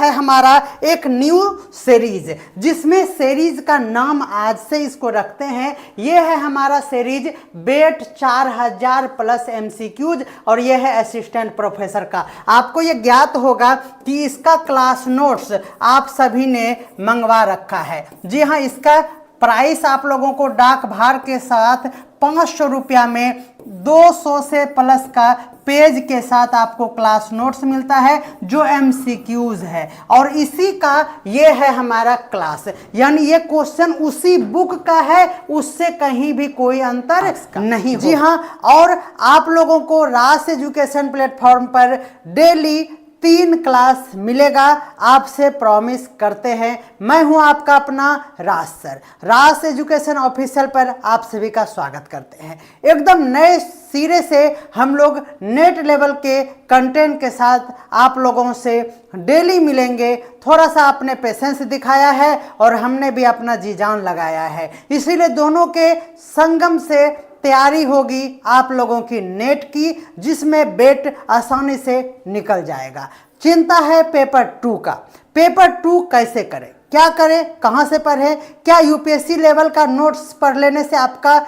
है हमारा एक न्यू सीरीज, जिसमें सीरीज का नाम आज से इसको रखते हैं। ये है हमारा सीरीज बेट 4000 प्लस एमसीक्यूज और ये है असिस्टेंट प्रोफेसर का। आपको ये ज्ञात होगा कि इसका क्लास नोट्स आप सभी ने मंगवा रखा है। जी हाँ, इसका प्राइस आप लोगों को डाक भार के साथ 500 रुपया में 200 से प्लस का पेज के साथ आपको क्लास नोट्स मिलता है जो एमसीक्यूज है, और इसी का ये है हमारा क्लास, यानी ये क्वेश्चन उसी बुक का है, उससे कहीं भी कोई अंतर नहीं। जी हाँ, और आप लोगों को राज एजुकेशन प्लेटफॉर्म पर डेली 3 क्लास मिलेगा, आपसे प्रॉमिस करते हैं। मैं हूं आपका अपना राज सर। राज एजुकेशन ऑफिशियल पर आप सभी का स्वागत करते हैं। एकदम नए सिरे से हम लोग नेट लेवल के कंटेंट के साथ आप लोगों से डेली मिलेंगे। थोड़ा सा आपने पेशेंस दिखाया है और हमने भी अपना जी जान लगाया है, इसीलिए दोनों के संगम से तैयारी होगी आप लोगों की नेट की, जिसमें बेट आसानी से निकल जाएगा। चिंता है पेपर 2 का। पेपर 2 कैसे करें, क्या करें, कहां से पढ़ें, क्या यूपीएससी लेवल का नोट्स पढ़ लेने से आपका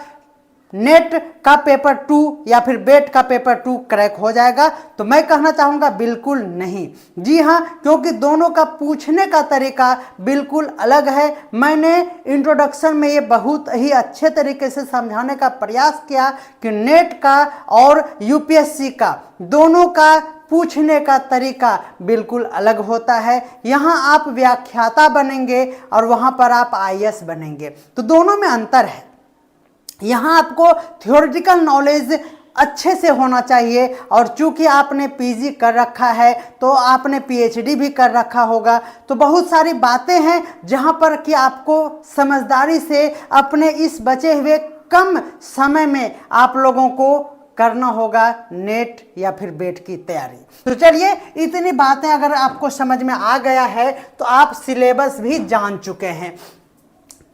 नेट का पेपर 2 या फिर बेट का पेपर 2 क्रैक हो जाएगा? तो मैं कहना चाहूँगा बिल्कुल नहीं। जी हाँ, क्योंकि दोनों का पूछने का तरीका बिल्कुल अलग है। मैंने इंट्रोडक्शन में ये बहुत ही अच्छे तरीके से समझाने का प्रयास किया कि नेट का और यूपीएससी का दोनों का पूछने का तरीका बिल्कुल अलग होता है। यहाँ आप व्याख्याता बनेंगे और वहाँ पर आप आईएएस बनेंगे, तो दोनों में अंतर है। यहाँ आपको थ्योरेटिकल नॉलेज अच्छे से होना चाहिए, और चूंकि आपने पीजी कर रखा है तो आपने पीएचडी भी कर रखा होगा, तो बहुत सारी बातें हैं जहाँ पर कि आपको समझदारी से अपने इस बचे हुए कम समय में आप लोगों को करना होगा नेट या फिर बेट की तैयारी। तो चलिए, इतनी बातें अगर आपको समझ में आ गया है तो आप सिलेबस भी जान चुके हैं।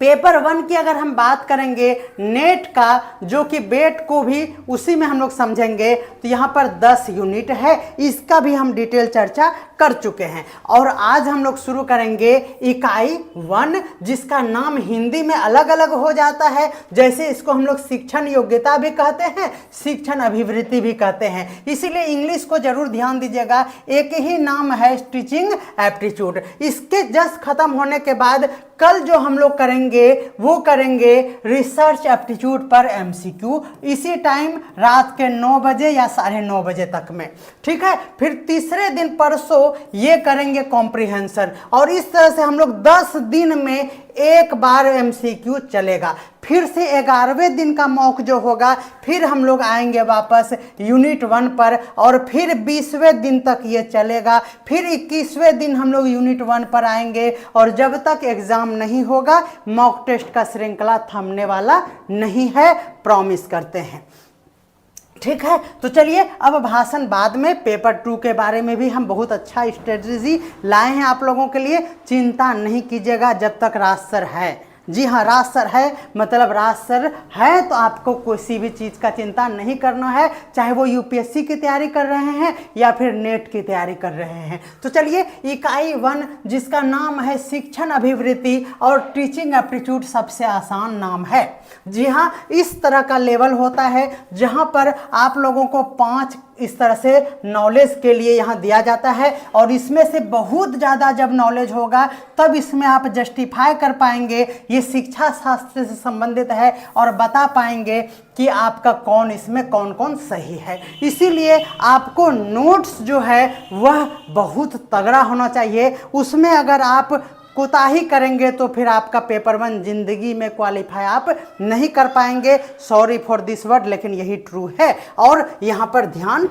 पेपर 1 की अगर हम बात करेंगे नेट का, जो कि बेट को भी उसी में हम लोग समझेंगे, तो यहाँ पर 10 यूनिट है, इसका भी हम डिटेल चर्चा कर चुके हैं। और आज हम लोग शुरू करेंगे इकाई 1, जिसका नाम हिंदी में अलग अलग हो जाता है। जैसे इसको हम लोग शिक्षण योग्यता भी कहते हैं, शिक्षण अभिवृत्ति भी कहते हैं, इसीलिए इंग्लिश को जरूर ध्यान दीजिएगा। एक ही नाम है टीचिंग एप्टीट्यूड। इसके जस्ट खत्म होने के बाद कल जो हम लोग करेंगे वो करेंगे रिसर्च एप्टीट्यूड पर एमसीक्यू, इसी टाइम रात के 9 बजे या 9:30 बजे तक में, ठीक है। फिर तीसरे दिन परसों ये करेंगे कॉम्प्रिहेंशन, और इस तरह से हम लोग 10 दिन में एक बार एमसीक्यू चलेगा। फिर से 11वें दिन का मॉक जो होगा, फिर हम लोग आएंगे वापस यूनिट 1 पर, और फिर 20वें दिन तक ये चलेगा। फिर 21वें दिन हम लोग यूनिट 1 पर आएंगे, और जब तक एग्जाम नहीं होगा मॉक टेस्ट का श्रृंखला थमने वाला नहीं है, प्रॉमिस करते हैं, ठीक है। तो चलिए, अब भाषण बाद में। पेपर 2 के बारे में भी हम बहुत अच्छा स्ट्रेटजी लाए हैं आप लोगों के लिए। चिंता नहीं कीजिएगा जब तक राज सर है। जी हाँ, राज सर है मतलब राज सर है, तो आपको किसी भी चीज़ का चिंता नहीं करना है, चाहे वो यूपीएससी की तैयारी कर रहे हैं या फिर नेट की तैयारी कर रहे हैं। तो चलिए, इकाई 1 जिसका नाम है शिक्षण अभिवृत्ति और टीचिंग एप्टीट्यूड, सबसे आसान नाम है। जी हाँ, इस तरह का लेवल होता है जहाँ पर आप लोगों को 5 इस तरह से नॉलेज के लिए यहाँ दिया जाता है, और इसमें से बहुत ज़्यादा जब नॉलेज होगा तब इसमें आप जस्टिफाई कर पाएंगे ये शिक्षा शास्त्र से संबंधित है, और बता पाएंगे कि आपका कौन इसमें कौन कौन सही है। इसीलिए आपको नोट्स जो है वह बहुत तगड़ा होना चाहिए। उसमें अगर आप कोताही करेंगे तो फिर आपका पेपर 1 जिंदगी में क्वालिफाई आप नहीं कर पाएंगे। सॉरी फॉर दिस वर्ड, लेकिन यही ट्रू है, और यहाँ पर ध्यान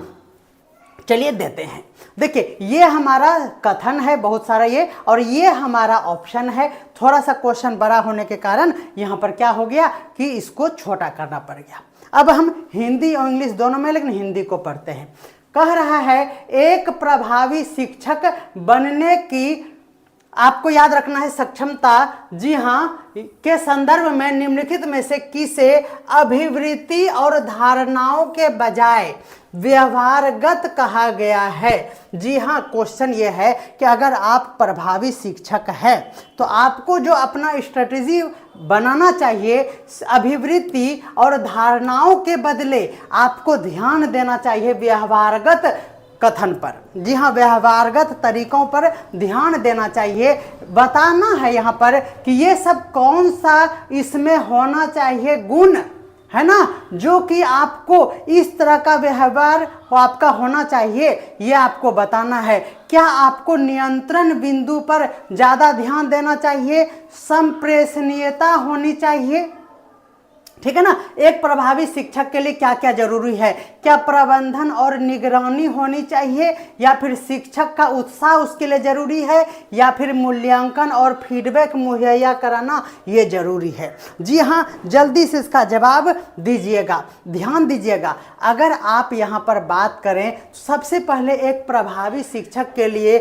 चलिए देते हैं। देखिए, ये हमारा कथन है बहुत सारा ये, और ये हमारा ऑप्शन है। थोड़ा सा क्वेश्चन बड़ा होने के कारण यहाँ पर क्या हो गया कि इसको छोटा करना पड़ गया। अब हम हिंदी और इंग्लिश दोनों में, लेकिन हिंदी को पढ़ते हैं। कह रहा है, एक प्रभावी शिक्षक बनने की आपको याद रखना है सक्षमता, जी हाँ, के संदर्भ में निम्नलिखित में से किसे अभिवृत्ति और धारणाओं के बजाय व्यवहारगत कहा गया है। जी हाँ, क्वेश्चन ये है कि अगर आप प्रभावी शिक्षक हैं तो आपको जो अपना स्ट्रेटजी बनाना चाहिए, अभिवृत्ति और धारणाओं के बदले आपको ध्यान देना चाहिए व्यवहारगत कथन पर। जी हाँ, व्यवहारगत तरीकों पर ध्यान देना चाहिए। बताना है यहाँ पर कि ये सब कौन सा इसमें होना चाहिए गुण, है ना, जो कि आपको इस तरह का व्यवहार आपका होना चाहिए, ये आपको बताना है। क्या आपको नियंत्रण बिंदु पर ज़्यादा ध्यान देना चाहिए, संप्रेषणीयता होनी चाहिए, ठीक है ना। एक प्रभावी शिक्षक के लिए क्या क्या जरूरी है, क्या प्रबंधन और निगरानी होनी चाहिए, या फिर शिक्षक का उत्साह उसके लिए जरूरी है, या फिर मूल्यांकन और फीडबैक मुहैया कराना ये जरूरी है। जी हाँ, जल्दी से इसका जवाब दीजिएगा, ध्यान दीजिएगा। अगर आप यहाँ पर बात करें, सबसे पहले एक प्रभावी शिक्षक के लिए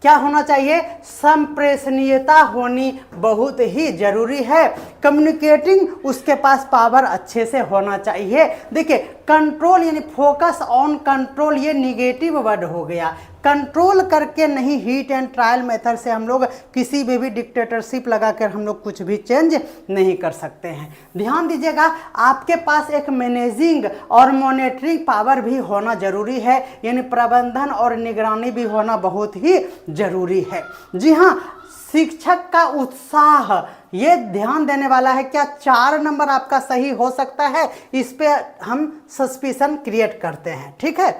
क्या होना चाहिए, संप्रेषणीयता होनी बहुत ही जरूरी है। कम्युनिकेटिंग उसके पास पावर अच्छे से होना चाहिए। देखिए, कंट्रोल यानी फोकस ऑन कंट्रोल, ये निगेटिव वर्ड हो गया। कंट्रोल करके नहीं, हीट एंड ट्रायल मेथड से हम लोग किसी भी डिक्टेटरशिप लगाकर हम लोग कुछ भी चेंज नहीं कर सकते हैं। ध्यान दीजिएगा, आपके पास एक मैनेजिंग और मॉनिटरिंग पावर भी होना जरूरी है, यानी प्रबंधन और निगरानी भी होना बहुत ही जरूरी है। जी हाँ, शिक्षक का उत्साह ये ध्यान देने वाला है। क्या 4 नंबर आपका सही हो सकता है, इस पे हम सस्पिशन क्रिएट करते हैं, ठीक है।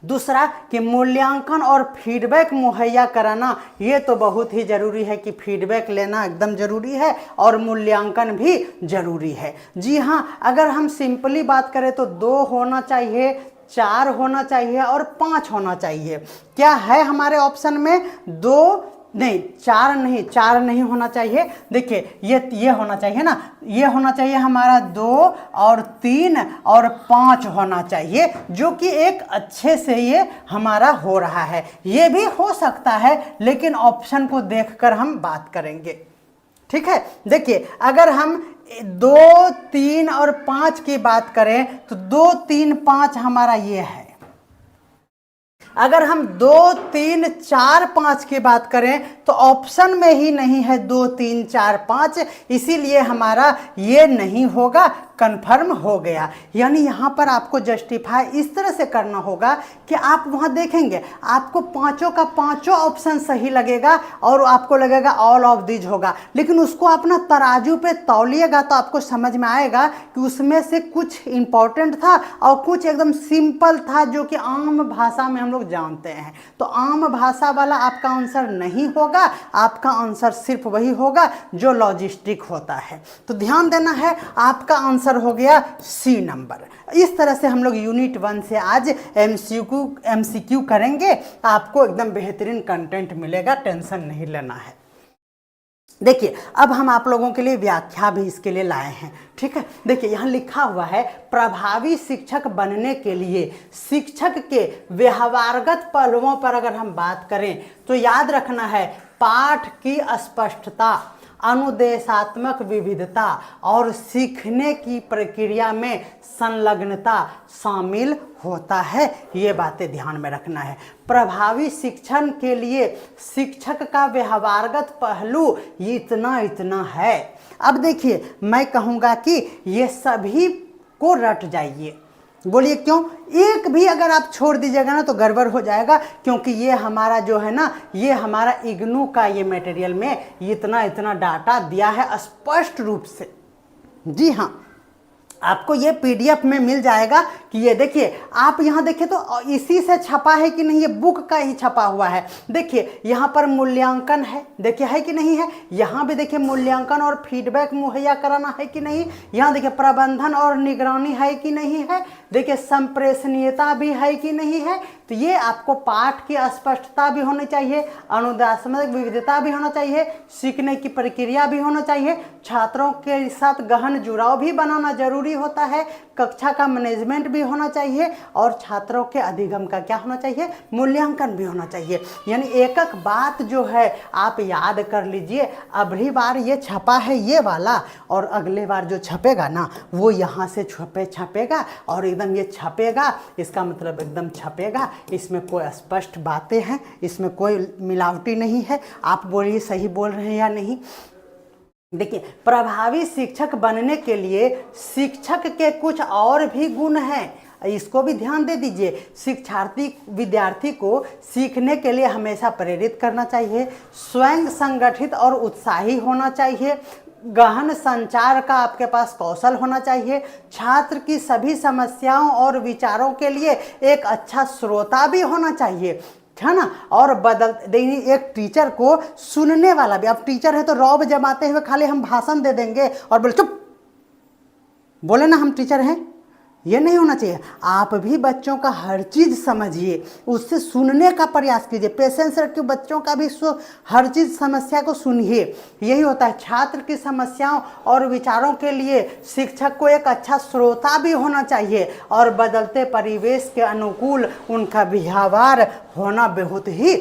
दूसरा कि मूल्यांकन और फीडबैक मुहैया कराना, ये तो बहुत ही ज़रूरी है कि फीडबैक लेना एकदम ज़रूरी है और मूल्यांकन भी ज़रूरी है। जी हाँ, अगर हम सिंपली बात करें तो 2 होना चाहिए, 4 होना चाहिए और 5 होना चाहिए। क्या है हमारे ऑप्शन में? 2 नहीं, 4 नहीं होना चाहिए। देखिए, ये होना चाहिए ना, ये होना चाहिए हमारा 2 और 3 और 5 होना चाहिए, जो कि एक अच्छे से ये हमारा हो रहा है। ये भी हो सकता है, लेकिन ऑप्शन को देखकर हम बात करेंगे, ठीक है। देखिए, अगर हम 2, 3 और 5 की बात करें तो 2, 3, 5 हमारा ये है। अगर हम 2, 3, 4, 5 की बात करें तो ऑप्शन में ही नहीं है 2, 3, 4, 5, इसीलिए हमारा ये नहीं होगा, कन्फर्म हो गया। यानी यहाँ पर आपको जस्टिफाई इस तरह से करना होगा कि आप वहाँ देखेंगे आपको पांचों का पांचों ऑप्शन सही लगेगा और आपको लगेगा ऑल ऑफ दिस होगा, लेकिन उसको अपना तराजू पे तौलिएगा तो आपको समझ में आएगा कि उसमें से कुछ इंपॉर्टेंट था और कुछ एकदम सिंपल था, जो कि आम भाषा में हम लोग जानते हैं। तो आम भाषा वाला आपका आंसर नहीं होगा, आपका आंसर सिर्फ वही होगा जो लॉजिस्टिक होता है। तो ध्यान देना है, आपका आंसर हो गया सी नंबर। इस तरह से हम लोग यूनिट 1 से आज एमसीक्यू करेंगे, आपको एकदम बेहतरीन कंटेंट मिलेगा, टेंशन नहीं लेना है। देखिए, अब हम आप लोगों के लिए व्याख्या भी इसके लिए लाए हैं, ठीक है। देखिए, यहाँ लिखा हुआ है प्रभावी शिक्षक बनने के लिए शिक्षक के व्यवहारगत पहलुओं पर अगर हम बात करें तो याद रखना है, पाठ की स्पष्टता, अनुदेशात्मक विविधता और सीखने की प्रक्रिया में संलग्नता शामिल होता है। ये बातें ध्यान में रखना है। प्रभावी शिक्षण के लिए शिक्षक का व्यवहारगत पहलू इतना है। अब देखिए, मैं कहूँगा कि ये सभी को रट जाइए। बोलिए क्यों? एक भी अगर आप छोड़ दीजिएगा ना तो गड़बड़ हो जाएगा, क्योंकि ये हमारा जो है ना, ये हमारा इग्नू का ये मटेरियल में इतना डाटा दिया है स्पष्ट रूप से। जी हाँ, आपको ये पीडीएफ में मिल जाएगा कि ये देखिए, आप यहाँ देखिए तो इसी से छपा है कि नहीं, ये बुक का ही छपा हुआ है। देखिए, यहाँ पर मूल्यांकन है, देखिए है कि नहीं है। यहाँ भी देखिए मूल्यांकन और फीडबैक मुहैया कराना है कि नहीं। यहाँ देखिए प्रबंधन और निगरानी है कि नहीं है। देखिए संप्रेषणीयता भी है कि नहीं है। तो तो ये आपको पाठ की स्पष्टता भी होनी चाहिए, अनुदेशात्मक विविधता भी होना चाहिए, सीखने की प्रक्रिया भी होना चाहिए, छात्रों के साथ गहन जुड़ाव भी बनाना जरूरी होता है, कक्षा का मैनेजमेंट भी होना चाहिए और छात्रों के अधिगम का क्या होना चाहिए, मूल्यांकन भी होना चाहिए। यानी एक एक बात जो है आप याद कर लीजिए। अगली बार ये छपा है ये वाला, और अगले बार जो छपेगा ना वो यहाँ से छपेगा और एकदम ये छपेगा, इसका मतलब एकदम छपेगा, इसमें कोई स्पष्ट बातें हैं, इसमें कोई मिलावटी नहीं है। आप बोलिए सही बोल रहे हैं या नहीं। देखिए, प्रभावी शिक्षक बनने के लिए शिक्षक के कुछ और भी गुण हैं, इसको भी ध्यान दे दीजिए। शिक्षार्थी विद्यार्थी को सीखने के लिए हमेशा प्रेरित करना चाहिए, स्वयं संगठित और उत्साही होना चाहिए, गहन संचार का आपके पास कौशल होना चाहिए, छात्र की सभी समस्याओं और विचारों के लिए एक अच्छा श्रोता भी होना चाहिए, है ना। और एक टीचर को सुनने वाला भी। अब टीचर है तो रौब जमाते हुए खाली हम भाषण दे देंगे और बोले चुप, बोले ना हम टीचर हैं, ये नहीं होना चाहिए। आप भी बच्चों का हर चीज़ समझिए, उससे सुनने का प्रयास कीजिए, पेशेंस रखिए, बच्चों का भी हर चीज़ समस्या को सुनिए। यही होता है। छात्र की समस्याओं और विचारों के लिए शिक्षक को एक अच्छा श्रोता भी होना चाहिए और बदलते परिवेश के अनुकूल उनका व्यवहार होना बहुत ही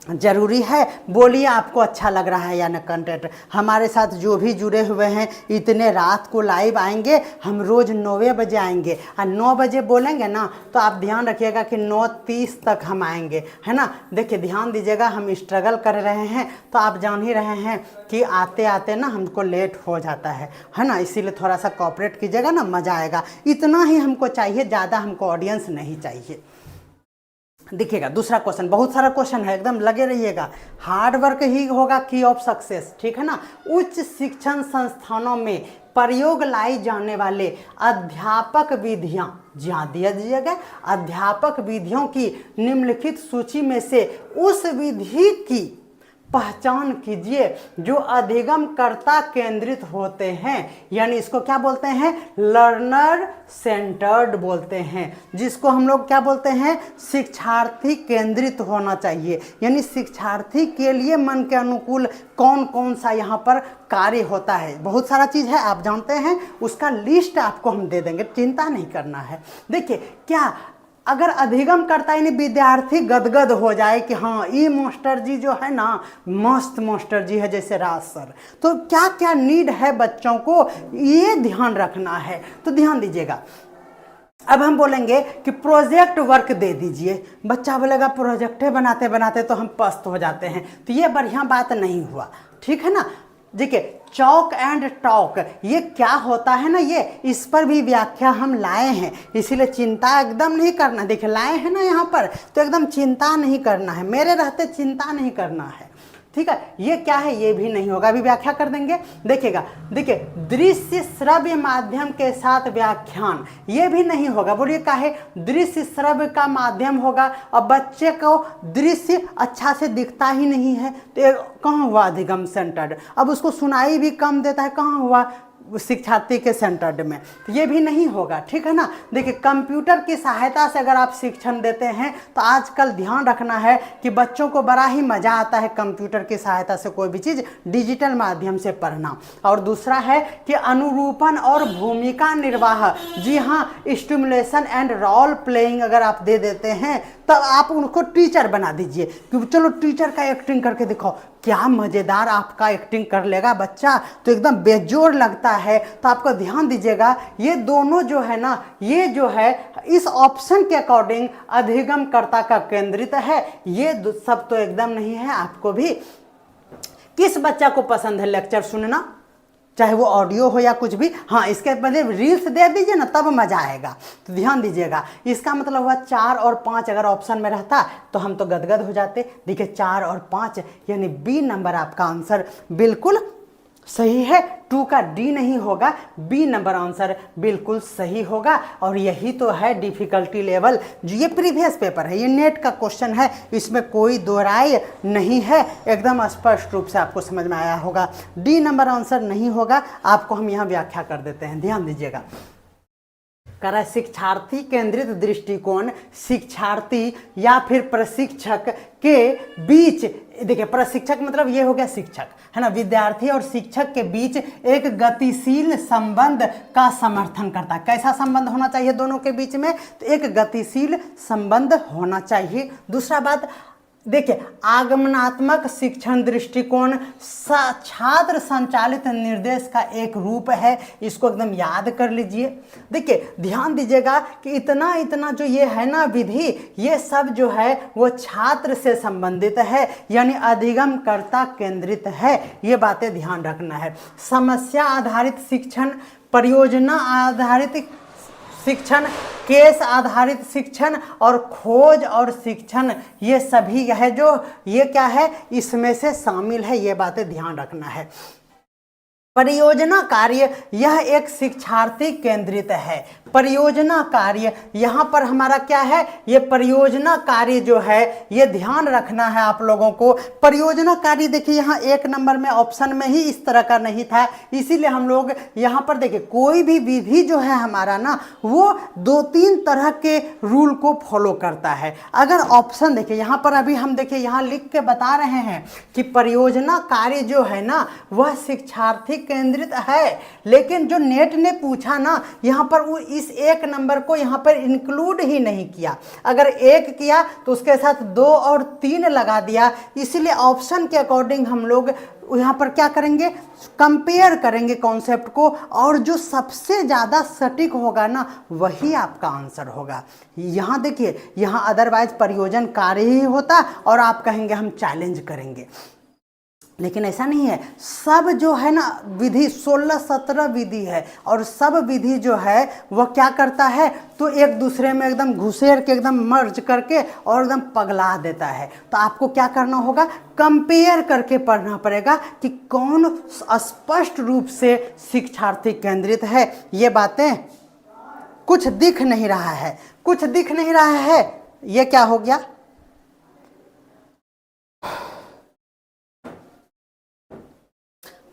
जरूरी है। बोलिए आपको अच्छा लग रहा है या न कंटेंट। हमारे साथ जो भी जुड़े हुए हैं, इतने रात को लाइव आएंगे, हम रोज़ 9 बजे आएंगे और 9 बजे बोलेंगे ना तो आप ध्यान रखिएगा कि 9:30 तक हम आएंगे, है ना। देखिए ध्यान दीजिएगा, हम स्ट्रगल कर रहे हैं तो आप जान ही रहे हैं कि आते आते ना हमको लेट हो जाता है ना। इसीलिए थोड़ा सा कोऑपरेट कीजिएगा ना, मज़ा आएगा। इतना ही हमको चाहिए, ज़्यादा हमको ऑडियंस नहीं चाहिए। देखिएगा दूसरा क्वेश्चन, बहुत सारा क्वेश्चन है, एकदम लगे रहिएगा। हार्ड वर्क ही होगा की ऑफ सक्सेस, ठीक है ना। उच्च शिक्षण संस्थानों में प्रयोग लाई जाने वाले अध्यापक विधियां, जहाँ दिया दीजिएगा अध्यापक विधियों की निम्नलिखित सूची में से उस विधि की पहचान कीजिए जो अधिगम कर्ता केंद्रित होते हैं। यानी इसको क्या बोलते हैं, लर्नर सेंटर्ड बोलते हैं, जिसको हम लोग क्या बोलते हैं, शिक्षार्थी केंद्रित होना चाहिए। यानी शिक्षार्थी के लिए मन के अनुकूल कौन कौन सा यहाँ पर कार्य होता है। बहुत सारा चीज़ है, आप जानते हैं, उसका लिस्ट आपको हम दे देंगे, चिंता नहीं करना है। देखिए क्या अगर अधिगम करता है, विद्यार्थी गदगद हो जाए कि हाँ ये मास्टर जी जो है ना मस्त मास्टर जी है जैसे राज सर, तो क्या क्या नीड है बच्चों को ये ध्यान रखना है। तो ध्यान दीजिएगा। अब हम बोलेंगे कि प्रोजेक्ट वर्क दे दीजिए, बच्चा बोलेगा प्रोजेक्टे बनाते बनाते तो हम पस्त हो जाते हैं, तो ये बढ़िया बात नहीं हुआ, ठीक है ना। देखिए चॉक एंड टॉक ये क्या होता है ना, ये इस पर भी व्याख्या हम लाए हैं, इसीलिए चिंता एकदम नहीं करना। देखिए लाए हैं ना यहाँ पर, तो एकदम चिंता नहीं करना है, मेरे रहते चिंता नहीं करना है, ठीक है। ये क्या है, ये भी नहीं होगा, अभी व्याख्या कर देंगे। देखिएगा, देखिए दृश्य श्रव्य माध्यम के साथ व्याख्यान, ये भी नहीं होगा। बोलिए क्या है, दृश्य श्रव्य का माध्यम होगा और बच्चे को दृश्य अच्छा से दिखता ही नहीं है, तो कहाँ हुआ अधिगम सेंटर्ड। अब उसको सुनाई भी कम देता है, कहाँ हुआ शिक्षार्थी के सेंटर्ड में, तो ये भी नहीं होगा, ठीक है ना। देखिए कंप्यूटर की सहायता से अगर आप शिक्षण देते हैं तो आजकल ध्यान रखना है कि बच्चों को बड़ा ही मज़ा आता है कंप्यूटर की सहायता से कोई भी चीज़ डिजिटल माध्यम से पढ़ना। और दूसरा है कि अनुरूपण और भूमिका निर्वाह, जी हाँ, स्टिमुलेशन एंड रोल प्लेइंग अगर आप दे देते हैं तब आप उनको टीचर बना दीजिए कि चलो टीचर का एक्टिंग करके दिखाओ, क्या मज़ेदार आपका एक्टिंग कर लेगा बच्चा, तो एकदम बेजोड़ लगता है। तो आपको ध्यान दीजिएगा, ये दोनों जो है ना, ये जो है इस ऑप्शन के अकॉर्डिंग अधिगमकर्ता का केंद्रित है, ये सब तो एकदम नहीं है। आपको भी किस बच्चा को पसंद है लेक्चर सुनना, चाहे वो ऑडियो हो या कुछ भी, हाँ इसके मतलब रील्स दे दीजिए ना तब मज़ा आएगा। तो ध्यान दीजिएगा, इसका मतलब हुआ 4 और 5 अगर ऑप्शन में रहता तो हम तो गदगद हो जाते। देखिए 4 और 5 यानी बी नंबर आपका आंसर बिल्कुल सही है। 2 का डी नहीं होगा, बी नंबर आंसर बिल्कुल सही होगा। और यही तो है डिफ़िकल्टी लेवल, जो ये प्रीवियस पेपर है, ये नेट का क्वेश्चन है, इसमें कोई दो राय नहीं है, एकदम स्पष्ट रूप से आपको समझ में आया होगा। डी नंबर आंसर नहीं होगा, आपको हम यहाँ व्याख्या कर देते हैं, ध्यान दीजिएगा। कह रहा है शिक्षार्थी केंद्रित दृष्टिकोण शिक्षार्थी या फिर प्रशिक्षक के बीच, देखिए प्रशिक्षक मतलब ये हो गया शिक्षक, है ना, विद्यार्थी और शिक्षक के बीच एक गतिशील संबंध का समर्थन करता है। कैसा संबंध होना चाहिए दोनों के बीच में? तो एक गतिशील संबंध होना चाहिए। दूसरा बात देखिए, आगमनात्मक शिक्षण दृष्टिकोण छात्र संचालित निर्देश का एक रूप है, इसको एकदम याद कर लीजिए। देखिए ध्यान दीजिएगा कि इतना जो ये है ना विधि, ये सब जो है वो छात्र से संबंधित है, यानी अधिगमकर्ता केंद्रित है, ये बातें ध्यान रखना है। समस्या आधारित शिक्षण, परियोजना आधारित शिक्षण, केस आधारित शिक्षण और खोज और शिक्षण, ये सभी है जो ये क्या है इसमें से शामिल है, ये बातें ध्यान रखना है। परियोजना कार्य यह एक शिक्षार्थी केंद्रित है। परियोजना कार्य यहाँ पर हमारा क्या है, ये परियोजना कार्य जो है ये ध्यान रखना है आप लोगों को। परियोजना कार्य देखिए यहाँ 1 नंबर में ऑप्शन में ही इस तरह का नहीं था, इसीलिए हम लोग यहाँ पर देखिए कोई भी विधि जो है हमारा ना वो 2-3 तरह के रूल को फॉलो करता है। अगर ऑप्शन देखिए यहाँ पर अभी हम देखिए यहाँ लिख के बता रहे हैं कि परियोजना कार्य जो है ना वह शिक्षार्थी केंद्रित है, लेकिन जो नेट ने पूछा ना यहाँ पर वो इस 1 नंबर को यहाँ पर इंक्लूड ही नहीं किया। अगर 1 किया तो उसके साथ 2 और 3 लगा दिया, इसलिए ऑप्शन के अकॉर्डिंग हम लोग यहाँ पर क्या करेंगे, कंपेयर करेंगे कॉन्सेप्ट को, और जो सबसे ज़्यादा सटीक होगा ना वही आपका आंसर होगा। यहाँ देखिए यहाँ अदरवाइज परियोजन कार्य ही होता और आप कहेंगे हम चैलेंज करेंगे, लेकिन ऐसा नहीं है। सब जो है ना विधि 16-17 विधि है और सब विधि जो है वह क्या करता है तो एक दूसरे में एकदम घुसेर के एकदम मर्ज करके और एकदम पगला देता है। तो आपको क्या करना होगा, कंपेयर करके पढ़ना पड़ेगा कि कौन स्पष्ट रूप से शिक्षार्थी केंद्रित है। ये बातें कुछ दिख नहीं रहा है, कुछ दिख नहीं रहा है, ये क्या हो गया,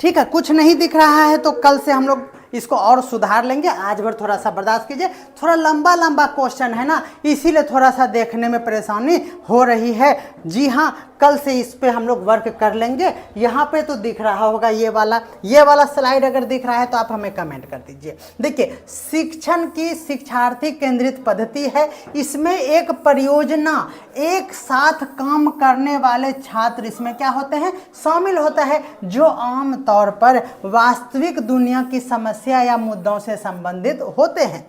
ठीक है, कुछ नहीं दिख रहा है तो कल से हम लोग इसको और सुधार लेंगे। आज भर थोड़ा सा बर्दाश्त कीजिए, थोड़ा लंबा लंबा क्वेश्चन है ना, इसीलिए थोड़ा सा देखने में परेशानी हो रही है। जी हाँ, कल से इस पे हम लोग वर्क कर लेंगे। यहाँ पे तो दिख रहा होगा ये वाला स्लाइड, अगर दिख रहा है तो आप हमें कमेंट कर दीजिए। देखिए शिक्षण की शिक्षार्थी केंद्रित पद्धति है, इसमें एक परियोजना, एक साथ काम करने वाले छात्र इसमें क्या होते हैं, शामिल होता है, जो आम तौर पर वास्तविक दुनिया की समस्या या मुद्दों से संबंधित होते हैं।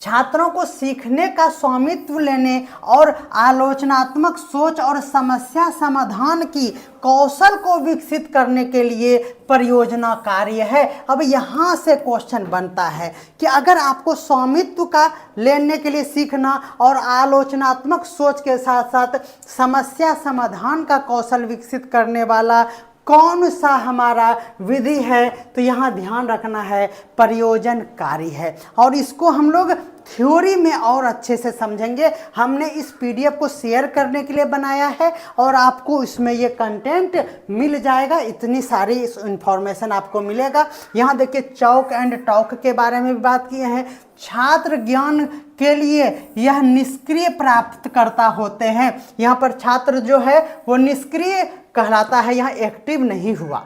छात्रों को सीखने का स्वामित्व लेने और आलोचनात्मक सोच और समस्या समाधान की कौशल को विकसित करने के लिए परियोजना कार्य है। अब यहाँ से क्वेश्चन बनता है कि अगर आपको स्वामित्व का लेने के लिए सीखना और आलोचनात्मक सोच के साथ साथ समस्या समाधान का कौशल विकसित करने वाला कौन सा हमारा विधि है, तो यहाँ ध्यान रखना है परियोजन कार्य है। और इसको हम लोग थ्योरी में और अच्छे से समझेंगे। हमने इस पीडीएफ को शेयर करने के लिए बनाया है और आपको इसमें ये कंटेंट मिल जाएगा, इतनी सारी इंफॉर्मेशन आपको मिलेगा। यहाँ देखिए चौक एंड टॉक के बारे में भी बात किए हैं। छात्र ज्ञान के लिए यह निष्क्रिय प्राप्तकर्ता होते हैं। यहाँ पर छात्र जो है वो निष्क्रिय कहलाता है, यहाँ एक्टिव नहीं हुआ,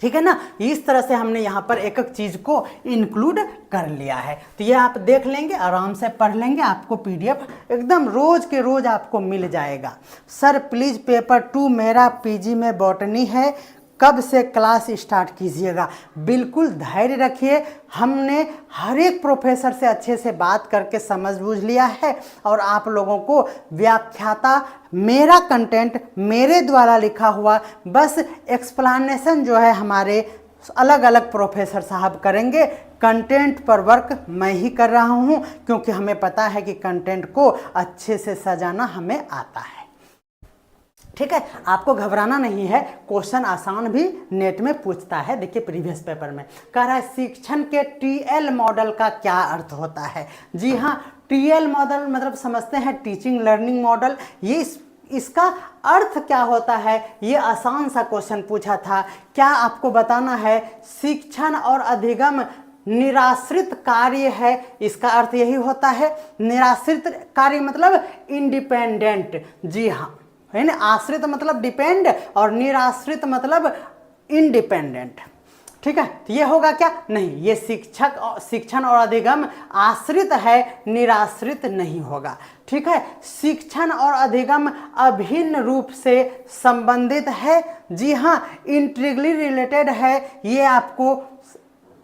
ठीक है ना। इस तरह से हमने यहाँ पर एक एक चीज को इंक्लूड कर लिया है। तो ये आप देख लेंगे, आराम से पढ़ लेंगे, आपको पीडीएफ एकदम रोज के रोज आपको मिल जाएगा। सर प्लीज पेपर 2 मेरा पीजी में बॉटनी है, कब से क्लास स्टार्ट कीजिएगा। बिल्कुल धैर्य रखिए, हमने हर एक प्रोफेसर से अच्छे से बात करके समझ बूझ लिया है और आप लोगों को व्याख्याता मेरा कंटेंट मेरे द्वारा लिखा हुआ, बस एक्सप्लेनेशन जो है हमारे अलग अलग प्रोफेसर साहब करेंगे। कंटेंट पर वर्क मैं ही कर रहा हूँ, क्योंकि हमें पता है कि कंटेंट को अच्छे से सजाना हमें आता है, ठीक है। आपको घबराना नहीं है, क्वेश्चन आसान भी नेट में पूछता है। देखिए प्रीवियस पेपर में कह रहा है शिक्षण के टीएल मॉडल का क्या अर्थ होता है। जी हाँ, टीएल मॉडल मतलब समझते हैं टीचिंग लर्निंग मॉडल। ये इसका अर्थ क्या होता है, ये आसान सा क्वेश्चन पूछा था। क्या आपको बताना है शिक्षण और अधिगम निराश्रित कार्य है, इसका अर्थ यही होता है। निराश्रित कार्य मतलब इंडिपेंडेंट, जी हाँ, है ना। आश्रित मतलब डिपेंड और निराश्रित मतलब इंडिपेंडेंट, ठीक है। तो ये होगा क्या, नहीं, ये शिक्षण और अधिगम आश्रित है, निराश्रित नहीं होगा, ठीक है। शिक्षण और अधिगम अभिन्न रूप से संबंधित है, जी हाँ, इंटीग्रली रिलेटेड है, ये आपको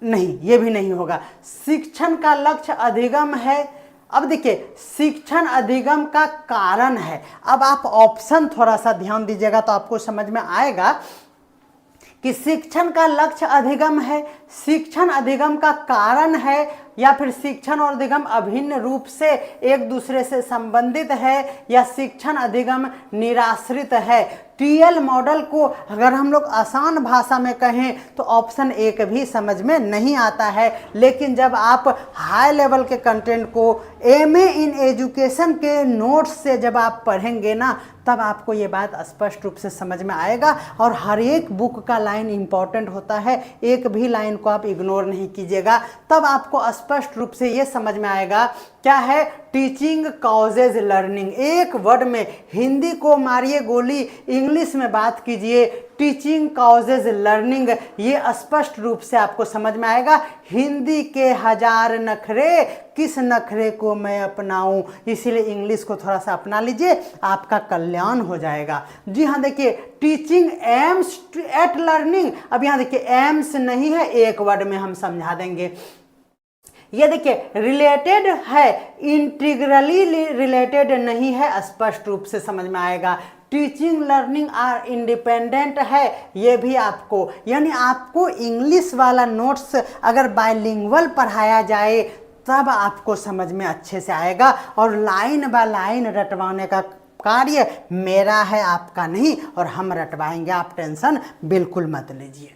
नहीं, ये भी नहीं होगा। शिक्षण का लक्ष्य अधिगम है। अब देखिए, शिक्षण अधिगम का कारण है। अब आप ऑप्शन थोड़ा सा ध्यान दीजिएगा तो आपको समझ में आएगा कि शिक्षण का लक्ष्य अधिगम है, शिक्षण अधिगम का कारण है, या फिर शिक्षण और अधिगम अभिन्न रूप से एक दूसरे से संबंधित है, या शिक्षण अधिगम निराश्रित है। टीएल मॉडल को अगर हम लोग आसान भाषा में कहें तो ऑप्शन एक भी समझ में नहीं आता है, लेकिन जब आप हाई लेवल के कंटेंट को एमए इन एजुकेशन के नोट्स से जब आप पढ़ेंगे ना, तब आपको ये बात स्पष्ट रूप से समझ में आएगा। और हर एक बुक का लाइन इंपॉर्टेंट होता है, एक भी लाइन को आप इग्नोर नहीं कीजिएगा, तब आपको स्पष्ट रूप से ये समझ में आएगा क्या है टीचिंग कॉजेज लर्निंग। एक वर्ड में हिंदी को मारिए गोली, इंग्लिश में बात कीजिए, टीचिंग कॉजेज लर्निंग, ये स्पष्ट रूप से आपको समझ में आएगा। हिंदी के हजार नखरे, किस नखरे को मैं अपनाऊं, इसीलिए इंग्लिश को थोड़ा सा अपना लीजिए, आपका कल्याण हो जाएगा। जी हाँ, देखिए, टीचिंग एम्स एट लर्निंग। अब यहाँ देखिए, एम्स नहीं है, एक वर्ड में हम समझा देंगे। ये देखिए, रिलेटेड है, इंटीग्रली रिलेटेड नहीं है, स्पष्ट रूप से समझ में आएगा। टीचिंग लर्निंग आर इंडिपेंडेंट है, ये भी आपको, यानी आपको इंग्लिश वाला नोट्स अगर बाइलिंगुअल पढ़ाया जाए तब आपको समझ में अच्छे से आएगा। और लाइन बाय लाइन रटवाने का कार्य मेरा है, आपका नहीं, और हम रटवाएंगे, आप टेंशन बिल्कुल मत लीजिए।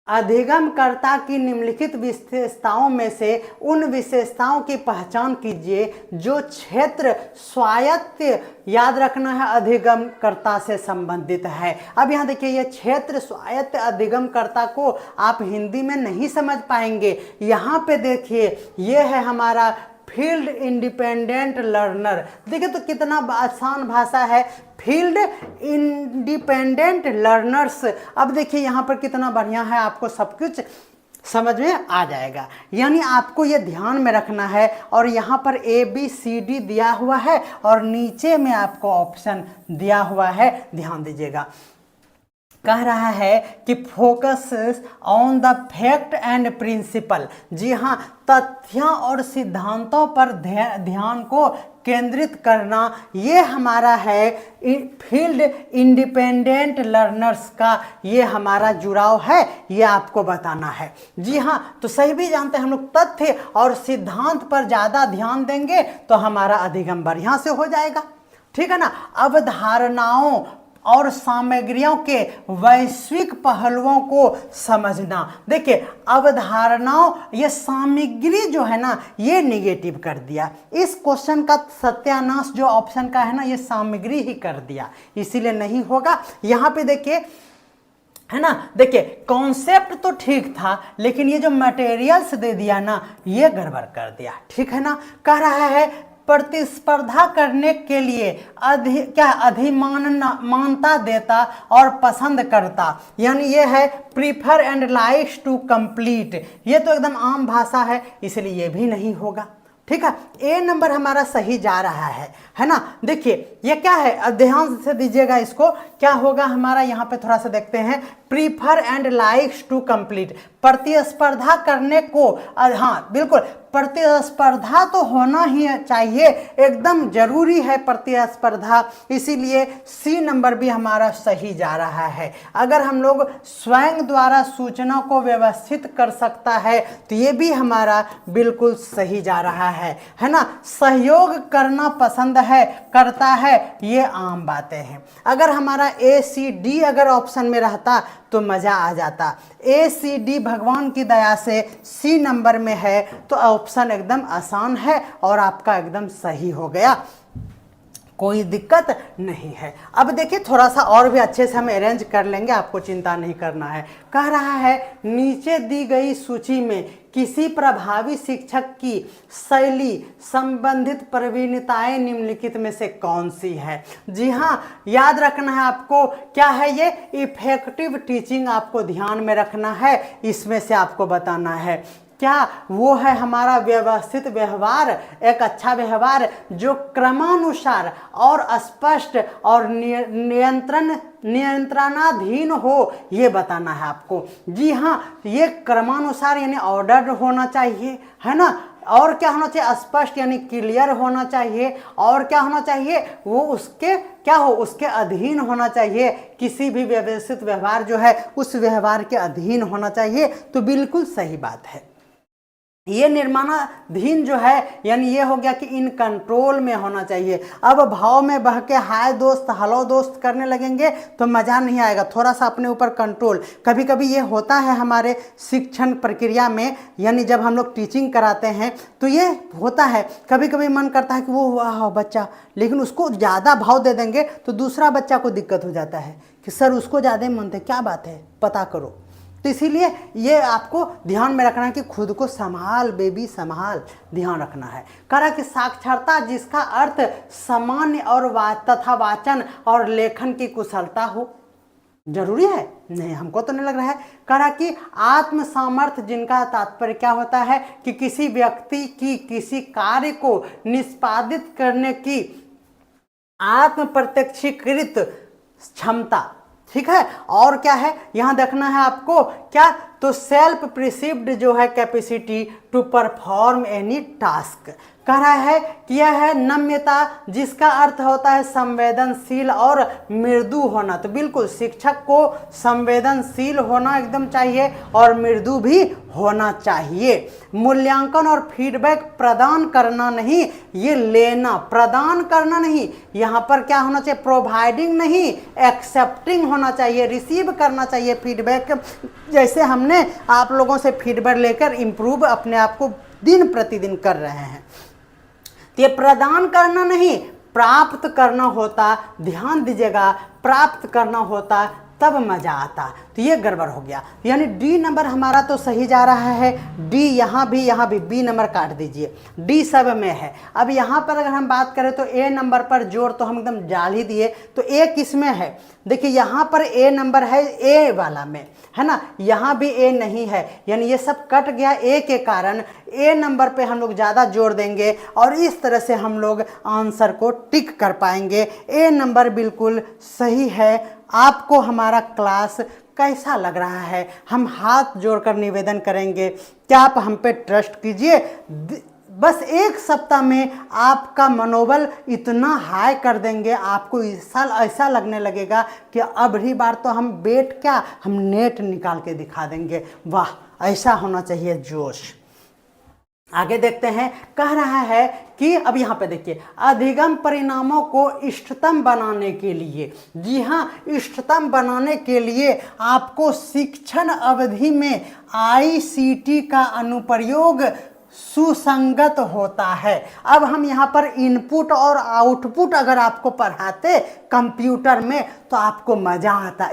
अधिगमकर्ता की निम्नलिखित विशेषताओं में से उन विशेषताओं की पहचान कीजिए जो क्षेत्र स्वायत्त, याद रखना है, अधिगमकर्ता से संबंधित है। अब यहाँ देखिए, ये क्षेत्र स्वायत्त अधिगमकर्ता को आप हिंदी में नहीं समझ पाएंगे। यहाँ पे देखिए, ये है हमारा फील्ड इंडिपेंडेंट लर्नर। देखिए तो कितना आसान भाषा है, फील्ड इंडिपेंडेंट लर्नर्स। अब देखिए यहाँ पर कितना बढ़िया है, आपको सब कुछ समझ में आ जाएगा। यानी आपको ये ध्यान में रखना है। और यहाँ पर ABCD दिया हुआ है और नीचे में आपको ऑप्शन दिया हुआ है, ध्यान दीजिएगा। कह रहा है कि focus on the fact and principle. जी हाँ, तथ्यों और सिद्धांतों पर ध्यान को केंद्रित करना, ये हमारा है फील्ड इंडिपेंडेंट लर्नर्स का, ये हमारा जुड़ाव है, ये आपको बताना है। जी हाँ, तो सही भी जानते हैं हम लोग, तथ्य और सिद्धांत पर ज़्यादा ध्यान देंगे तो हमारा अधिगम बढ़िया से हो जाएगा, ठीक है ना। अवधारणाओं और सामग्रियों के वैश्विक पहलुओं को समझना। देखिए, अवधारणाओं, ये सामग्री जो है ना, ये निगेटिव कर दिया। इस क्वेश्चन का सत्यानाश जो ऑप्शन का है ना, ये सामग्री ही कर दिया, इसीलिए नहीं होगा। यहाँ पे देखिए, है ना, देखिए कॉन्सेप्ट तो ठीक था, लेकिन ये जो मटेरियल्स दे दिया ना, ये गड़बड़ कर दिया, ठीक है ना। कह रहा है प्रतिस्पर्धा करने के लिए अधिमानता देता और पसंद करता, यानी ये है prefer and likes to complete. ये तो एकदम आम भाषा है, इसलिए ये भी नहीं होगा, ठीक है। ए नंबर हमारा सही जा रहा है ना। देखिए ये क्या है, ध्यान से दीजिएगा इसको, क्या होगा हमारा, यहाँ पे थोड़ा सा देखते हैं। Prefer and likes to complete, प्रतिस्पर्धा करने को, हाँ बिल्कुल, प्रतिस्पर्धा तो होना ही चाहिए, एकदम जरूरी है प्रतिस्पर्धा, इसीलिए सी नंबर भी हमारा सही जा रहा है। अगर हम लोग स्वयं द्वारा सूचना को व्यवस्थित कर सकता है तो ये भी हमारा बिल्कुल सही जा रहा है ना। सहयोग करना पसंद है, करता है, ये आम बातें हैं। अगर हमारा ACD अगर ऑप्शन में रहता तो मजा आ जाता। ACD भगवान की दया से सी नंबर में है, तो ऑप्शन एकदम आसान है और आपका एकदम सही हो गया, कोई दिक्कत नहीं है। अब देखिए थोड़ा सा और भी अच्छे से हम अरेंज कर लेंगे, आपको चिंता नहीं करना है। कह रहा है नीचे दी गई सूची में किसी प्रभावी शिक्षक की शैली संबंधित प्रवीणताएं निम्नलिखित में से कौन सी है? जी हाँ, याद रखना है आपको, क्या है ये? इफेक्टिव टीचिंग आपको ध्यान में रखना है, इसमें से आपको बताना है क्या वो है हमारा व्यवस्थित व्यवहार, एक अच्छा व्यवहार जो क्रमानुसार और स्पष्ट और नियंत्रणाधीन हो, ये बताना है आपको। जी हाँ, ये क्रमानुसार यानी ऑर्डर होना चाहिए, है ना। और क्या होना चाहिए? स्पष्ट यानी क्लियर होना चाहिए। और क्या होना चाहिए? वो उसके क्या हो, उसके अधीन होना चाहिए। किसी भी व्यवस्थित व्यवहार जो है उस व्यवहार के अधीन होना चाहिए। तो बिल्कुल सही बात है। ये निर्माणाधीन जो है यानी ये हो गया कि इन कंट्रोल में होना चाहिए। अब भाव में बह के हाय दोस्त हेलो दोस्त करने लगेंगे तो मज़ा नहीं आएगा। थोड़ा सा अपने ऊपर कंट्रोल, कभी कभी ये होता है हमारे शिक्षण प्रक्रिया में, यानी जब हम लोग टीचिंग कराते हैं तो ये होता है, कभी कभी मन करता है कि वो वाह बच्चा, लेकिन उसको ज़्यादा भाव दे देंगे तो दूसरा बच्चा को दिक्कत हो जाता है कि सर उसको ज़्यादा मानते, क्या बात है पता करो। तो इसीलिए ये आपको ध्यान में रखना है कि खुद को संभाल बेबी संभाल, ध्यान रखना है। करा कि साक्षरता जिसका अर्थ सामान्य और तथा वाचन और लेखन की कुशलता हो, जरूरी है? नहीं, हमको तो नहीं लग रहा है। करा कि आत्म सामर्थ्य जिनका तात्पर्य क्या होता है कि किसी व्यक्ति की किसी कार्य को निष्पादित करने की आत्म प्रत्यक्षीकृत क्षमता, ठीक है। और क्या है यहां देखना है आपको, क्या तो सेल्फ प्रिसीव्ड जो है capacity to perform any task. कह रहा है कि यह है नम्यता जिसका अर्थ होता है संवेदनशील और मृदु होना। तो बिल्कुल शिक्षक को संवेदनशील होना एकदम चाहिए और मृदु भी होना चाहिए। मूल्यांकन और फीडबैक प्रदान करना नहीं, ये लेना, प्रदान करना नहीं। यहाँ पर क्या होना चाहिए? प्रोवाइडिंग नहीं, एक्सेप्टिंग होना चाहिए, रिसीव करना चाहिए फीडबैक। जैसे हमने आप लोगों से फीडबैक लेकर इम्प्रूव अपने आप को दिन प्रतिदिन कर रहे हैं। तो ये प्रदान करना नहीं, प्राप्त करना होता। ध्यान दीजिएगा, प्राप्त करना होता तब मजा आता। तो ये गड़बड़ हो गया, यानी डी नंबर हमारा तो सही जा रहा है। डी यहाँ भी बी नंबर काट दीजिए, डी सब में है। अब यहाँ पर अगर हम बात करें तो ए नंबर पर जोर तो हम एकदम डाल ही दिए। तो ए किस में है? देखिए यहाँ पर ए नंबर है ए वाला में, है ना। यहाँ भी ए नहीं है, यानी ये सब कट गया ए के कारण। ए नंबर पे हम लोग ज़्यादा जोर देंगे और इस तरह से हम लोग आंसर को टिक कर पाएंगे। ए नंबर बिल्कुल सही है। आपको हमारा क्लास कैसा लग रहा है? हम हाथ जोड़कर निवेदन करेंगे, क्या आप हम पे ट्रस्ट कीजिए। बस एक सप्ताह में आपका मनोबल इतना हाई कर देंगे, आपको इस साल ऐसा लगने लगेगा कि अब ही बार तो हम बेट क्या, हम नेट निकाल के दिखा देंगे। वाह, ऐसा होना चाहिए जोश। आगे देखते हैं, कह रहा है कि अब यहाँ पे देखिए, अधिगम परिणामों को इष्टतम बनाने के लिए, जी हाँ, इष्टतम बनाने के लिए आपको शिक्षण अवधि में आईसीटी का अनुप्रयोग सुसंगत होता है। अब हम यहाँ पर इनपुट और आउटपुट अगर आपको पढ़ाते कंप्यूटर में तो आपको मज़ा आता।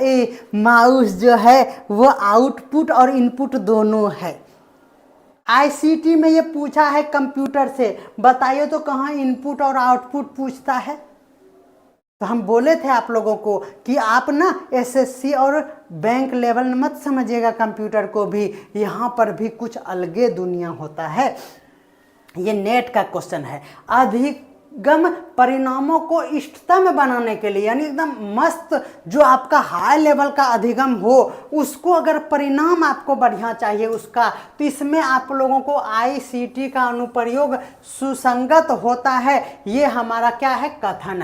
माउस जो है वो आउटपुट और इनपुट दोनों है। आईसीटी में ये पूछा है कंप्यूटर से, बताइए तो कहाँ इनपुट और आउटपुट पूछता है? तो हम बोले थे आप लोगों को कि आप ना एसएससी और बैंक लेवल मत समझिएगा कंप्यूटर को भी, यहाँ पर भी कुछ अलगे दुनिया होता है। ये नेट का क्वेश्चन है। अधिगम परिणामों को इष्टतम बनाने के लिए, यानी एकदम मस्त जो आपका हाई लेवल का अधिगम हो, उसको अगर परिणाम आपको बढ़िया चाहिए उसका, तो इसमें आप लोगों को आईसीटी का अनुप्रयोग सुसंगत होता है। ये हमारा क्या है? कथन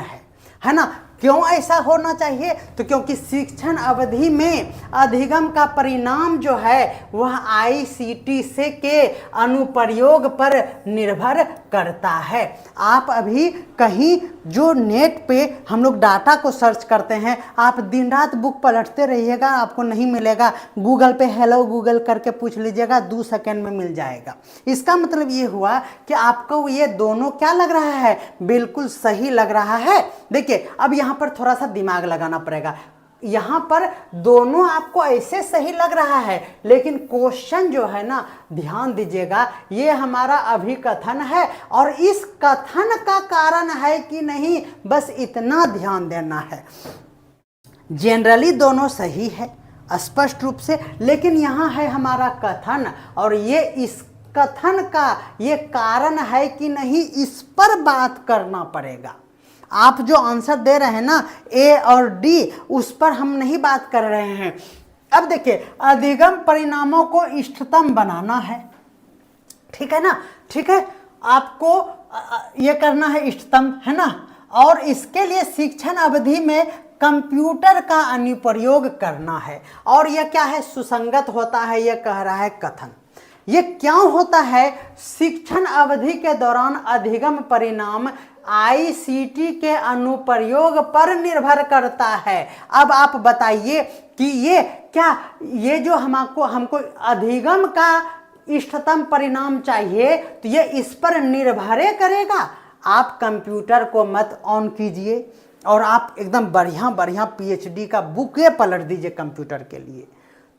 है ना। क्यों ऐसा होना चाहिए? तो क्योंकि शिक्षण अवधि में अधिगम का परिणाम जो है वह आईसीटी से के अनुप्रयोग पर निर्भर करता है। आप अभी कहीं जो नेट पे हम लोग डाटा को सर्च करते हैं, आप दिन रात बुक पलटते रहिएगा, आपको नहीं मिलेगा। गूगल पे हेलो गूगल करके पूछ लीजिएगा, 2 सेकंड में मिल जाएगा। इसका मतलब ये हुआ कि आपको ये दोनों क्या लग रहा है? बिल्कुल सही लग रहा है। देखिए अब यहाँ पर थोड़ा सा दिमाग लगाना पड़ेगा। यहाँ पर दोनों आपको ऐसे सही लग रहा है, लेकिन क्वेश्चन जो है ना, ध्यान दीजिएगा, ये हमारा अभिकथन है और इस कथन का कारण है कि नहीं, बस इतना ध्यान देना है। जनरली दोनों सही है स्पष्ट रूप से, लेकिन यहाँ है हमारा कथन और ये इस कथन का ये कारण है कि नहीं, इस पर बात करना पड़ेगा। आप जो आंसर दे रहे हैं ना ए और डी, उस पर हम नहीं बात कर रहे हैं। अब देखिए, अधिगम परिणामों को इष्टतम बनाना है, ठीक है ना, ठीक है, आपको ये करना है इष्टतम, है ना, और इसके लिए शिक्षण अवधि में कंप्यूटर का अनुप्रयोग करना है। और यह क्या है, सुसंगत होता है, यह कह रहा है कथन। ये क्यों होता है, शिक्षण अवधि के दौरान अधिगम परिणाम आईसीटी के अनुप्रयोग पर निर्भर करता है। अब आप बताइए कि ये क्या, ये जो हमको अधिगम का इष्टतम परिणाम चाहिए, तो ये इस पर निर्भर करेगा। आप कंप्यूटर को मत ऑन कीजिए और आप एकदम बढ़िया बढ़िया पीएचडी का बुक पलट दीजिए कंप्यूटर के लिए,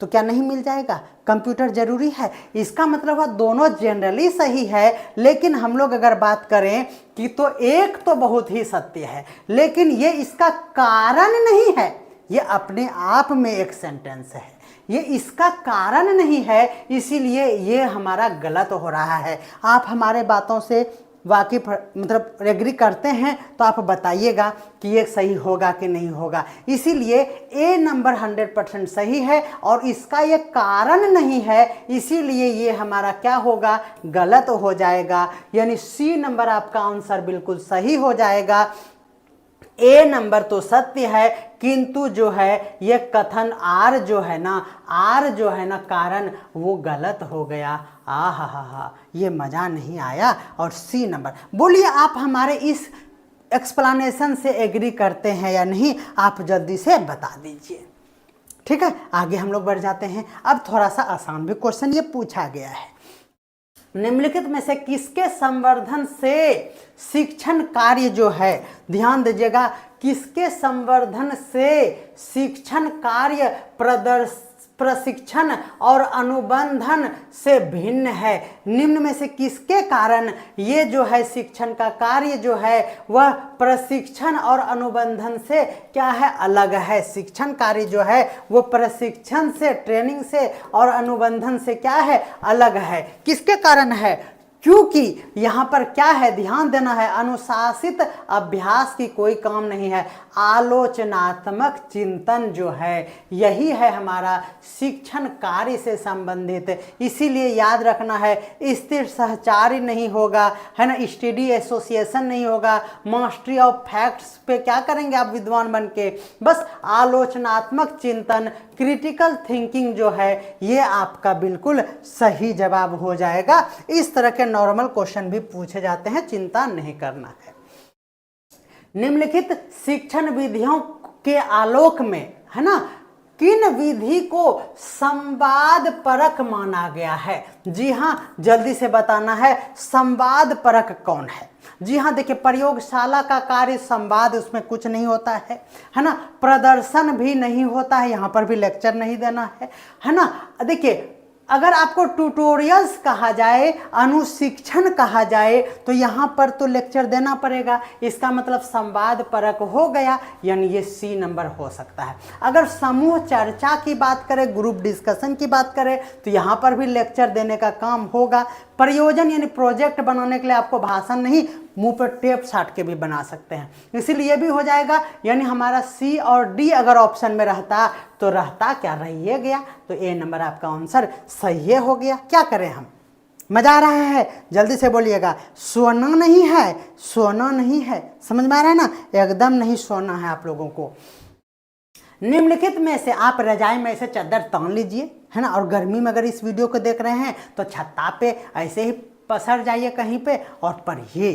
तो क्या नहीं मिल जाएगा। कंप्यूटर जरूरी है, इसका मतलब है दोनों जनरली सही है, लेकिन हम लोग अगर बात करें कि तो एक तो बहुत ही सत्य है, लेकिन ये इसका कारण नहीं है, ये अपने आप में एक सेंटेंस है, ये इसका कारण नहीं है, इसीलिए ये हमारा गलत हो रहा है। आप हमारे बातों से वाकिफ मतलब एग्री करते हैं तो आप बताइएगा कि ये सही होगा कि नहीं होगा। इसीलिए ए नंबर 100% सही है और इसका ये कारण नहीं है, इसीलिए ये हमारा क्या होगा, गलत हो जाएगा। यानी सी नंबर आपका आंसर बिल्कुल सही हो जाएगा। ए नंबर तो सत्य है, किंतु जो है ये कथन आर जो है ना कारण, वो गलत हो गया। हा, ये मज़ा नहीं आया। और सी नंबर, बोलिए आप हमारे इस एक्सप्लेनेशन से एग्री करते हैं या नहीं, आप जल्दी से बता दीजिए, ठीक है। आगे हम लोग बढ़ जाते हैं। अब थोड़ा सा आसान भी क्वेश्चन ये पूछा गया है, निम्नलिखित में से किसके संवर्धन से शिक्षण कार्य जो है, ध्यान दीजिएगा, किसके संवर्धन से शिक्षण कार्य प्रशिक्षण और अनुबंधन से भिन्न है। निम्न में से किसके कारण ये जो है शिक्षण का कार्य जो है वह प्रशिक्षण और अनुबंधन से क्या है, अलग है। शिक्षण कार्य जो है वो प्रशिक्षण से, ट्रेनिंग से और अनुबंधन से क्या है, अलग है। किसके कारण है, क्योंकि यहाँ पर क्या है, ध्यान देना है, अनुशासित अभ्यास की कोई काम नहीं है, आलोचनात्मक चिंतन जो है यही है हमारा शिक्षण कार्य से संबंधित। इसीलिए याद रखना है, स्थिर सहचारी नहीं होगा, है ना, स्टडी एसोसिएशन नहीं होगा, मास्टरी ऑफ फैक्ट्स पे क्या करेंगे आप विद्वान बन के, बस आलोचनात्मक चिंतन, क्रिटिकल थिंकिंग जो है ये आपका बिल्कुल सही जवाब हो जाएगा। इस तरह के नॉर्मल क्वेश्चन भी पूछे जाते हैं, चिंता नहीं करना है। निम्नलिखित शिक्षण विधियों के आलोक में, है ना, किन विधि को संवाद परक माना गया है। जी हाँ, जल्दी से बताना है, संवाद परक कौन है। जी हाँ, देखिए, प्रयोगशाला का कार्य संवाद, उसमें कुछ नहीं होता है ना, प्रदर्शन भी नहीं होता है, यहाँ पर भी लेक्चर नहीं देना है ना। देखिए, अगर आपको ट्यूटोरियल्स कहा जाए, अनुशिक्षण कहा जाए, तो यहाँ पर तो लेक्चर देना पड़ेगा, इसका मतलब संवाद परक हो गया, यानी ये सी नंबर हो सकता है। अगर समूह चर्चा की बात करें, ग्रुप डिस्कशन की बात करें, तो यहाँ पर भी लेक्चर देने का काम होगा। प्रयोजन यानी प्रोजेक्ट बनाने के लिए आपको भाषण नहीं, मुंह पर टेप साट के भी बना सकते हैं, इसीलिए भी हो जाएगा। यानी हमारा सी और डी अगर ऑप्शन में रहता तो रहता क्या, रहिए गया, तो ए नंबर आपका आंसर सही हो गया। क्या करें हम, मजा आ रहा है, जल्दी से बोलिएगा। सोना नहीं है, सोना नहीं है, समझ में आ रहा है ना, एकदम नहीं सोना है आप लोगों को। निम्नलिखित में से आप रजाई में ऐसे चादर तान लीजिए, है ना, और गर्मी में अगर इस वीडियो को देख रहे हैं तो छत्ता पे ऐसे ही पसर जाइए कहीं पे और पढ़िए,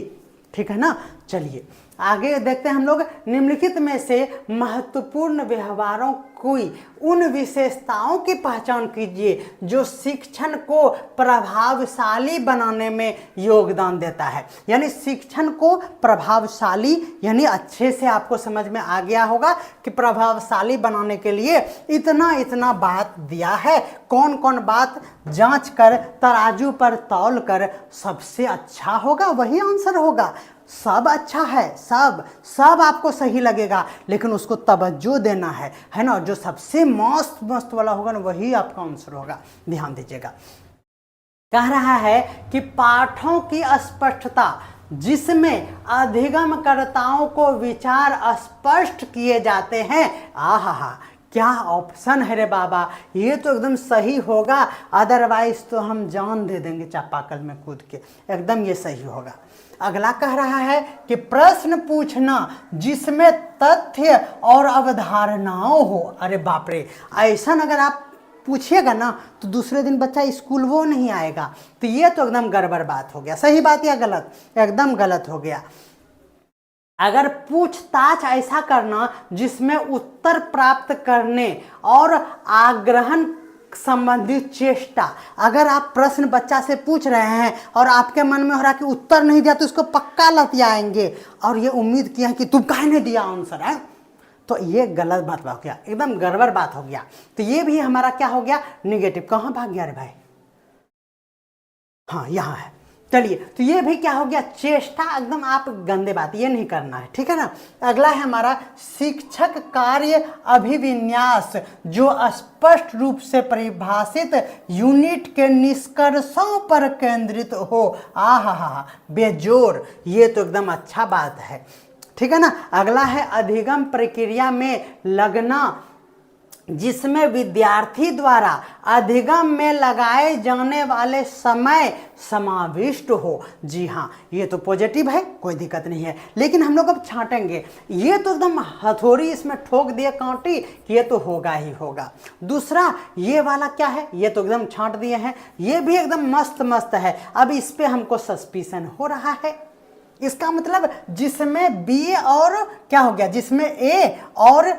ठीक है ना। चलिए आगे देखते हैं हम लोग, निम्नलिखित में से महत्वपूर्ण व्यवहारों की उन विशेषताओं की पहचान कीजिए जो शिक्षण को प्रभावशाली बनाने में योगदान देता है। यानी शिक्षण को प्रभावशाली, यानी अच्छे से आपको समझ में आ गया होगा कि प्रभावशाली बनाने के लिए इतना इतना बात दिया है। कौन कौन बात जांच कर तराजू पर तौल कर सबसे अच्छा होगा वही आंसर होगा। सब अच्छा है, सब आपको सही लगेगा, लेकिन उसको तवज्जो देना है ना। जो सबसे मस्त मस्त वाला होगा ना वही आपका आंसर होगा। ध्यान दीजिएगा, कह रहा है कि पाठों की स्पष्टता जिसमें अधिगमकर्ताओं को विचार स्पष्ट किए जाते हैं। आहा, क्या ऑप्शन है रे बाबा, ये तो एकदम सही होगा, अदरवाइज तो हम जान दे देंगे चापाकल में कूद के। एकदम ये सही होगा। अगला कह रहा है कि प्रश्न पूछना जिसमें तथ्य और अवधारणाओं हो। अरे बाप रे, ऐसा अगर आप पूछिएगा ना तो दूसरे दिन बच्चा स्कूल वो नहीं आएगा। तो ये तो एकदम गड़बड़ बात हो गया। सही बात या गलत? एकदम गलत हो गया। अगर पूछताछ ऐसा करना जिसमें उत्तर प्राप्त करने और आग्रहण संबंधित चेष्टा, अगर आप प्रश्न बच्चा से पूछ रहे हैं और आपके मन में हो रहा कि उत्तर नहीं दिया तो उसको पक्का लतियाएंगे और ये उम्मीद किया कि तुम काहे नहीं दिया आंसर है, तो ये गलत बात हो गया, एकदम गड़बड़ बात हो गया। तो ये भी हमारा क्या हो गया, निगेटिव। कहाँ भाग गया रे भाई? हाँ, यहाँ है। चलिए, तो ये भी क्या हो गया, चेष्टा। एकदम आप गंदे बात ये नहीं करना है, ठीक है ना। अगला है हमारा शिक्षक कार्य अभिविन्यास जो स्पष्ट रूप से परिभाषित यूनिट के निष्कर्षों पर केंद्रित हो। आहा, बेजोर, ये तो एकदम अच्छा बात है, ठीक है ना। अगला है अधिगम प्रक्रिया में लगना जिसमें विद्यार्थी द्वारा अधिगम में लगाए जाने वाले समय समाविष्ट हो। जी हाँ, ये तो पॉजिटिव है, कोई दिक्कत नहीं है। लेकिन हम लोग अब छांटेंगे, ये तो एकदम हथौड़ी इसमें ठोक दिए कांटी कि ये तो होगा ही होगा। दूसरा ये वाला क्या है, ये तो एकदम छांट दिए हैं, ये भी एकदम मस्त मस्त है। अब इस पे हमको सस्पिशन हो रहा है। इसका मतलब जिसमें बी और क्या हो गया, जिसमें ए और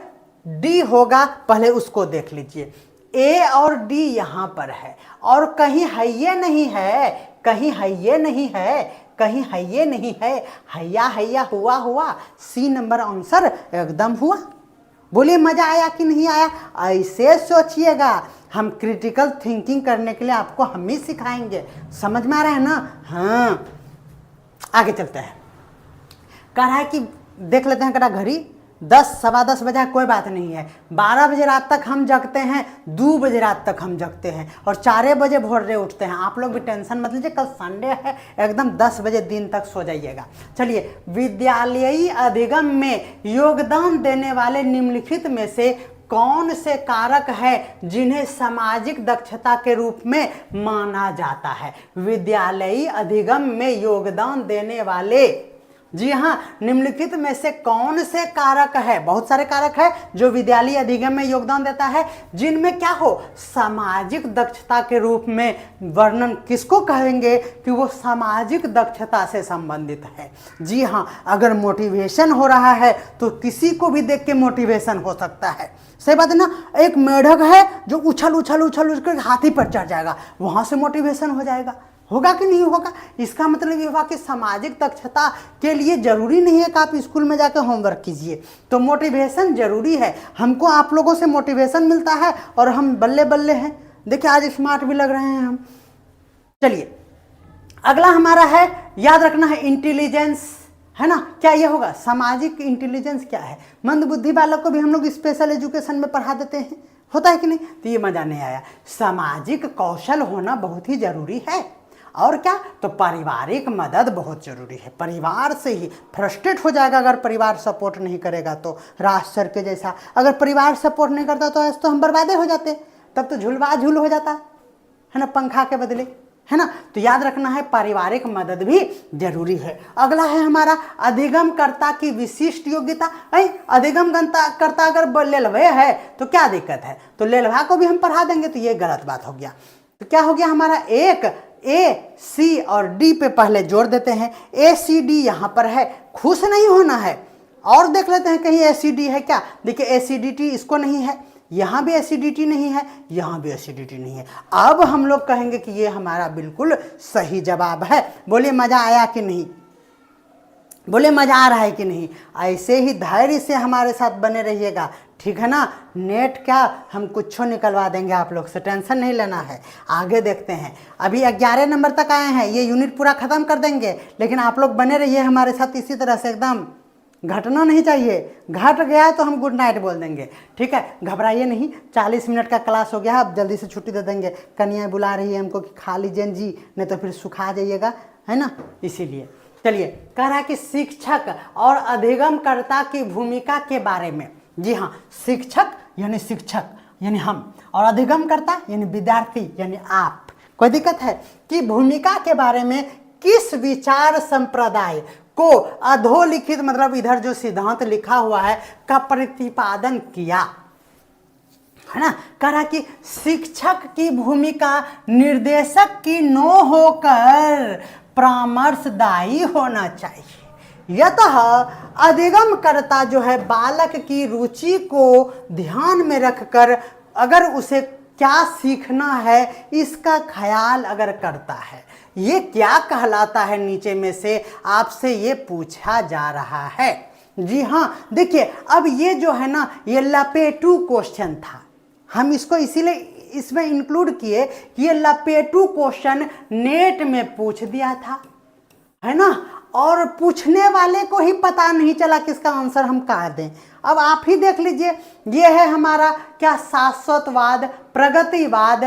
डी होगा, पहले उसको देख लीजिए। ए और डी यहां पर है और कहीं है ये नहीं है, कहीं है ये नहीं है, कहीं है ये नहीं है। हैया हैया हुआ हुआ, सी नंबर आंसर एकदम हुआ। बोलिए मजा आया कि नहीं आया? ऐसे सोचिएगा, हम क्रिटिकल थिंकिंग करने के लिए आपको हम ही सिखाएंगे। समझ में आ रहा है ना? हाँ, आगे चलते हैं। कह रहा है कि देख लेते हैं कड़ा घड़ी, 10 सवा 10 बजे, कोई बात नहीं है। 12 बजे रात तक हम जगते हैं, 2 बजे रात तक हम जगते हैं और 4 बजे भोर रे उठते हैं। आप लोग भी टेंशन मत लीजिए, कल संडे है, एकदम 10 बजे दिन तक सो जाइएगा। चलिए, विद्यालयी अधिगम में योगदान देने वाले निम्नलिखित में से कौन से कारक है जिन्हें सामाजिक दक्षता के रूप में माना जाता है? विद्यालयी अधिगम में योगदान देने वाले, जी हाँ, निम्नलिखित में से कौन से कारक है? बहुत सारे कारक है जो विद्यालयी अधिगम में योगदान देता है, जिनमें क्या हो, सामाजिक दक्षता के रूप में वर्णन किसको कहेंगे कि वो सामाजिक दक्षता से संबंधित है। जी हाँ, अगर मोटिवेशन हो रहा है तो किसी को भी देख के मोटिवेशन हो सकता है। सही बात है ना। एक मेढक है जो उछल उछल उछल उछल हाथी पर चढ़ जाएगा, वहां से मोटिवेशन हो जाएगा। होगा कि नहीं होगा? इसका मतलब ये हुआ कि सामाजिक दक्षता के लिए जरूरी नहीं है कि आप स्कूल में जाकर होमवर्क कीजिए, तो मोटिवेशन जरूरी है। हमको आप लोगों से मोटिवेशन मिलता है और हम बल्ले बल्ले हैं। देखिए आज स्मार्ट भी लग रहे हैं हम। चलिए, अगला हमारा है, याद रखना है, इंटेलिजेंस, है ना। क्या ये होगा? सामाजिक इंटेलिजेंस क्या है? मंद बुद्धि बालक को भी हम लोग स्पेशल एजुकेशन में पढ़ा देते हैं, होता है कि नहीं? तो ये मजा नहीं आया। सामाजिक कौशल होना बहुत ही जरूरी है। और क्या? तो पारिवारिक मदद बहुत जरूरी है। परिवार से ही फ्रस्ट्रेट हो जाएगा अगर परिवार सपोर्ट नहीं करेगा तो। राज सर के जैसा अगर परिवार सपोर्ट नहीं करता तो हम बर्बादे हो जाते, तब तो झुलवा झुल हो जाता है ना, पंखा के बदले, है ना। तो याद रखना है, पारिवारिक मदद भी जरूरी है। अगला है हमारा अधिगमकर्ता की विशिष्ट योग्यता। अधिगमकर्ता अगर लेलवे है तो क्या दिक्कत है? तो लेलवा को भी हम पढ़ा देंगे, तो ये गलत बात हो गया। तो क्या हो गया हमारा? एक ए, सी और डी पे पहले जोड़ देते हैं। ए सी डी यहाँ पर है, खुश नहीं होना है। और देख लेते हैं कहीं एसिडी है क्या। देखिए एसिडिटी इसको नहीं है, यहाँ भी एसिडिटी नहीं है, यहाँ भी एसिडिटी नहीं है। अब हम लोग कहेंगे कि ये हमारा बिल्कुल सही जवाब है। बोलिए मजा आया कि नहीं, बोले मजा आ रहा है कि नहीं। ऐसे ही धैर्य से हमारे साथ बने रहिएगा, ठीक है ना। नेट क्या, हम कुछ निकलवा देंगे आप लोग से, टेंशन नहीं लेना है। आगे देखते हैं, अभी 11 नंबर तक आए हैं, ये यूनिट पूरा खत्म कर देंगे। लेकिन आप लोग बने रहिए हमारे साथ इसी तरह से, एकदम घटना नहीं चाहिए। घट गया है तो हम गुड नाइट बोल देंगे, ठीक है। घबराइए नहीं, 40 मिनट का क्लास हो गया, अब जल्दी से छुट्टी दे देंगे। कन्या बुला रही है हमको कि खा लीजिए जी, नहीं तो फिर सुखा जाइएगा, है ना, इसीलिए। चलिए, कह रहा है कि शिक्षक और अधिगमकर्ता की भूमिका के बारे में। जी हाँ, शिक्षक यानी हम, और अधिगमकर्ता यानी विद्यार्थी यानी आप। कोई दिक्कत है कि भूमिका के बारे में किस विचार संप्रदाय को अधोलिखित, मतलब इधर जो सिद्धांत लिखा हुआ है, का प्रतिपादन किया, है ना। कह रहा कि शिक्षक की भूमिका निर्देशक की न होकर परामर्शदायी होना चाहिए। यतः अधिगमकर्ता जो है बालक की रुचि को ध्यान में रखकर अगर उसे क्या सीखना है इसका ख्याल अगर करता है। ये क्या कहलाता है, नीचे में से आपसे ये पूछा जा रहा है। जी हाँ, देखिए अब ये जो है ना, ये लपेटू क्वेश्चन था, हम इसको इसीलिए इसमें इंक्लूड किए कि ये लपेटू क्वेश्चन नेट में पूछ दिया था, है ना। और पूछने वाले को ही पता नहीं चला कि इसका आंसर हम कह दें। अब आप ही देख लीजिए, ये है हमारा क्या, शाश्वतवाद, प्रगतिवाद,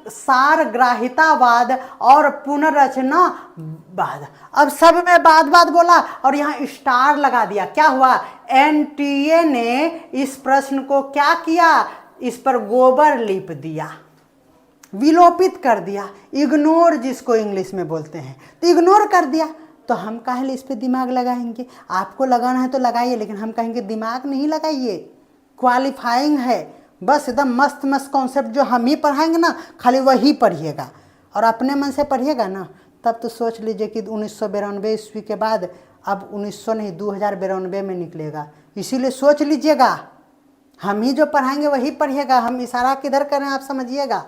सारग्राहितावाद और पुनर्रचनावाद। अब सब में बाद बोला और यहाँ स्टार लगा दिया। क्या हुआ, एनटीए ने इस प्रश्न को क्या किया, इस पर गोबर लीप दिया, विलोपित कर दिया, इग्नोर जिसको इंग्लिश में बोलते हैं, तो इग्नोर कर दिया। तो हम काहे इस पे दिमाग लगाएंगे, आपको लगाना है तो लगाइए, लेकिन हम कहेंगे दिमाग नहीं लगाइए, क्वालिफाइंग है, बस एकदम मस्त मस्त कॉन्सेप्ट जो हम ही पढ़ाएंगे ना, खाली वही पढ़िएगा और अपने मन से पढ़िएगा ना। तब तो सोच लीजिए कि 1992 ईस्वी के बाद अब 1900 नहीं 2092 में निकलेगा। इसीलिए सोच लीजिएगा, हम ही जो पढ़ाएंगे वही पढ़िएगा, हम इशारा किधर करें आप समझिएगा।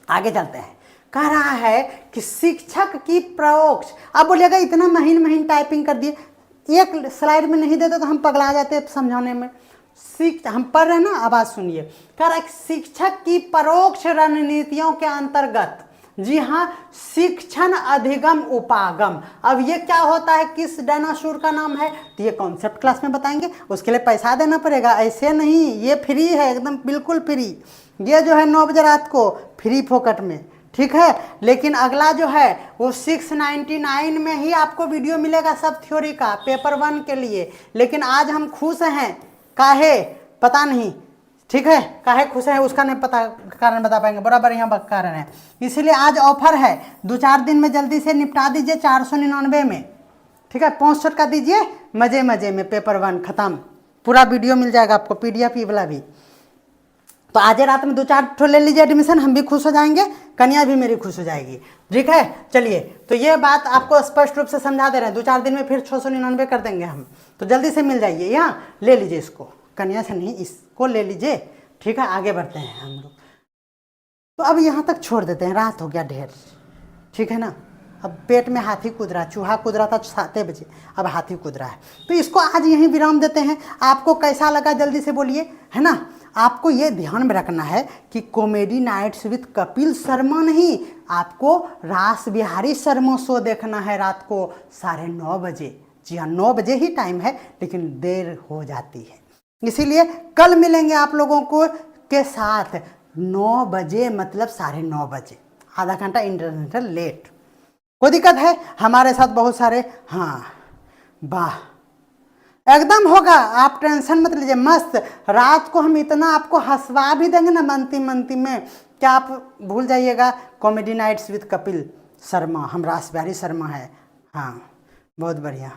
आगे चलते हैं, कह रहा है कि शिक्षक की परोक्ष। अब बोलिएगा इतना महीन टाइपिंग कर दिए, एक स्लाइड में नहीं देते तो हम पगला जाते समझाने में। हम पढ़ रहे हैं ना, आवाज सुनिए। कह रहा है कि शिक्षक की परोक्ष रणनीतियों के अंतर्गत, जी हाँ, शिक्षण अधिगम उपागम। अब ये क्या होता है, किस डायनासोर का नाम है, तो ये कॉन्सेप्ट क्लास में बताएंगे, उसके लिए पैसा देना पड़ेगा, ऐसे नहीं, ये फ्री है, एकदम बिल्कुल फ्री। ये जो है 9 बजे रात को फ्री फोकट में, ठीक है। लेकिन अगला जो है वो 699 में ही आपको वीडियो मिलेगा सब थ्योरी का, पेपर 1 के लिए। लेकिन आज हम खुश हैं, काहे पता नहीं, ठीक है, काहे खुश है उसका नहीं पता, कारण बता पाएंगे, बराबर यहाँ कारण है। इसीलिए आज ऑफर है, 2-4 दिन में जल्दी से निपटा दीजिए 499 में, ठीक है। 65 का दीजिए, मजे में पेपर 1 खत्म, पूरा वीडियो मिल जाएगा आपको, PDF वाला भी। तो आज रात में 2-4 ठो ले लीजिए एडमिशन, हम भी खुश हो जाएंगे, कन्या भी मेरी खुश हो जाएगी, ठीक है। चलिए, तो ये बात आपको स्पष्ट रूप से समझा दे रहे हैं। 2-4 दिन में फिर 699 कर देंगे हम, तो जल्दी से मिल जाइए, यहाँ ले लीजिए इसको, कन्या से नहीं इसको ले लीजिए, ठीक है। आगे बढ़ते हैं हम लोग, तो अब यहाँ तक छोड़ देते हैं, रात हो गया ढेर, ठीक है ना। अब पेट में हाथी कूद रहा, चूहा कूद रहा था 7 बजे, अब हाथी कूद रहा है, तो इसको आज यहीं विराम देते हैं। आपको कैसा लगा जल्दी से बोलिए, है ना। आपको ये ध्यान में रखना है कि comedy nights with Kapil Sharma नहीं, आपको रास बिहारी शर्मा शो देखना है रात को 9:30 बजे। जी हाँ, 9 बजे ही टाइम है, लेकिन देर हो जाती है, इसीलिए कल मिलेंगे आप लोगों को के साथ 9 बजे, मतलब 9:30 बजे, आधा घंटा इंटरनेशनल लेट। कोई दिक्कत है, हमारे साथ बहुत सारे, हाँ वाह एकदम होगा, आप टेंशन मत लीजिए, मस्त। रात को हम इतना आपको हंसवा भी देंगे ना मनती में, क्या आप भूल जाइएगा। Comedy nights with Kapil Sharma, हम रास बिहारी शर्मा है, हाँ बहुत बढ़िया।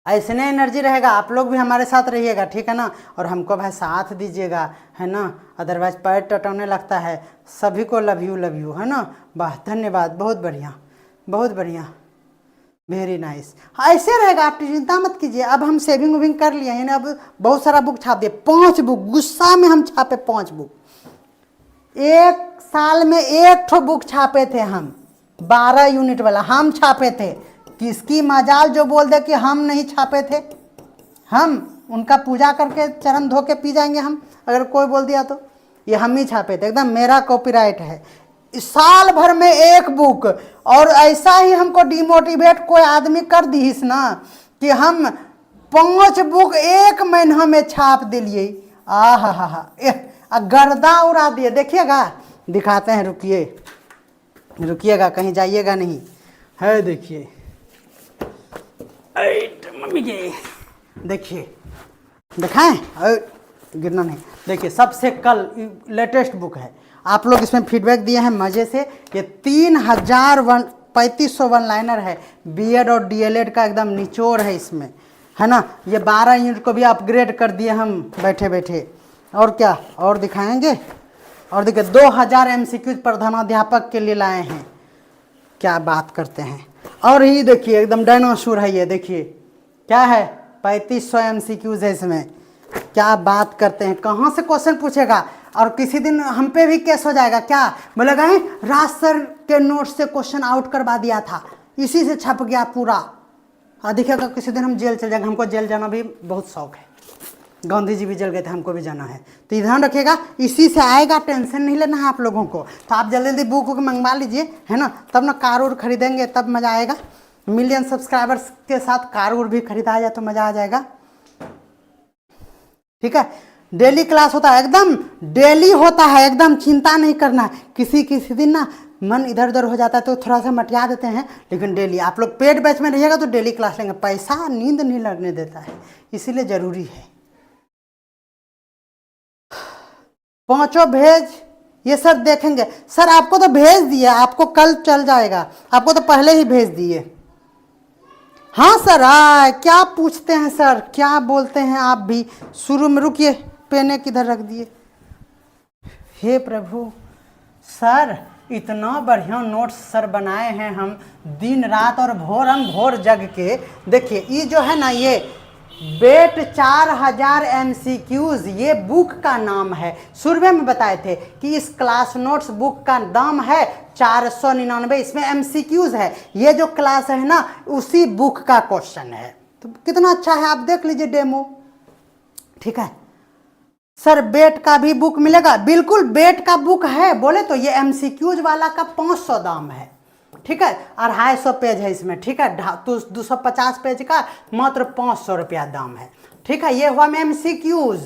ऐसने एनर्जी रहेगा, आप लोग भी हमारे साथ रहिएगा, ठीक है ना। और हमको भाई साथ दीजिएगा, है ना, अदरवाइज पैर टटोने लगता है। सभी को लव यू, है ना। वाह, धन्यवाद, बहुत बढ़िया, बहुत बढ़िया, वेरी नाइस। ऐसे रहेगा, आप चिंता मत कीजिए। अब हम सेविंग वेविंग कर लिए हैं, अब बहुत सारा बुक छाप दिए, 5 बुक, गुस्सा में हम छापे 5 बुक। 1 साल में 1 ठो बुक छापे थे हम, 12 यूनिट वाला हम छापे थे। किसकी मजाल जो बोल दे कि हम नहीं छापे थे। हम उनका पूजा करके चरण धो के पी जाएंगे हम, अगर कोई बोल दिया तो। ये हम ही छापे थे, एकदम मेरा कॉपीराइट है। साल भर में 1 बुक, और ऐसा ही हमको डिमोटिवेट कोई आदमी कर दी ना कि हम 5 बुक 1 महीना में छाप दिलिए। हा, गर्दा उड़ा दिए। देखिएगा, दिखाते हैं, रुकिएगा, कहीं जाइएगा नहीं है। देखिए मम्मी जी, देखिए, दिखाएं, गिरना नहीं। देखिए, सबसे कल लेटेस्ट बुक है, आप लोग इसमें फीडबैक दिए हैं मज़े से। ये 3500 वन लाइनर है, बीएड और डीएलएड का एकदम निचोड़ है इसमें, है ना। ये 12 यूनिट को भी अपग्रेड कर दिए हम बैठे बैठे। और क्या और दिखाएंगे। और देखिए 2000 MCQ प्रधानाध्यापक के लिए लाए हैं, क्या बात करते हैं। और ये देखिए एकदम डायनासोर है ये, देखिए क्या है, 3500 MCQs है इसमें। क्या बात करते हैं, कहाँ से क्वेश्चन पूछेगा। और किसी दिन हम पे भी केस हो जाएगा क्या, बोलेगा राज सर के नोट से क्वेश्चन आउट करवा दिया था, इसी से छप गया पूरा। देखिएगा किसी दिन हम जेल चल जाएंगे, हमको जेल जाना भी बहुत शौक है। गांधी जी भी जल गए थे, हमको भी जाना है। तो ध्यान रखिएगा, इसी से आएगा, टेंशन नहीं लेना है आप लोगों को। तो आप जल्दी जल्दी बुक मंगवा लीजिए, है ना, तब ना कार उर खरीदेंगे तब मज़ा आएगा। मिलियन सब्सक्राइबर्स के साथ कार उर भी खरीदा जाए तो मज़ा आ जाएगा, ठीक है। डेली क्लास होता है, एकदम डेली होता है, एकदम चिंता नहीं करना। किसी दिन ना मन इधर उधर हो जाता है तो थोड़ा सा मटिया देते हैं, लेकिन डेली आप लोग पेड बैच में रहिएगा तो डेली क्लास लेंगे। पैसा नींद नहीं लगने देता है, इसीलिए ज़रूरी है। 5 भेज, ये सर देखेंगे। सर आपको तो भेज दिया, आपको कल चल जाएगा, आपको तो पहले ही भेज दिए। हाँ सर, क्या पूछते हैं सर, क्या बोलते हैं आप भी। शुरू में रुकिए, पेने किधर रख दिए। हे प्रभु, सर इतना बढ़िया नोट्स सर बनाए हैं हम, दिन रात और भोर जग के। देखिए ये जो है ना, ये बेट 4000 MCQs, ये बुक का नाम है। शुरू में बताए थे कि इस क्लास नोट्स बुक का दाम है 499, इसमें MCQs है। ये जो क्लास है ना, उसी बुक का क्वेश्चन है। तो कितना अच्छा है, आप देख लीजिए डेमो, ठीक है। सर बेट का भी बुक मिलेगा, बिल्कुल बेट का बुक है। बोले तो ये MCQs वाला का 500 दाम है, ठीक है। 250 पेज है इसमें, ठीक है। तो 250 पेज का मात्र 500 रुपया दाम है, ठीक है। ये हुआ MCQs,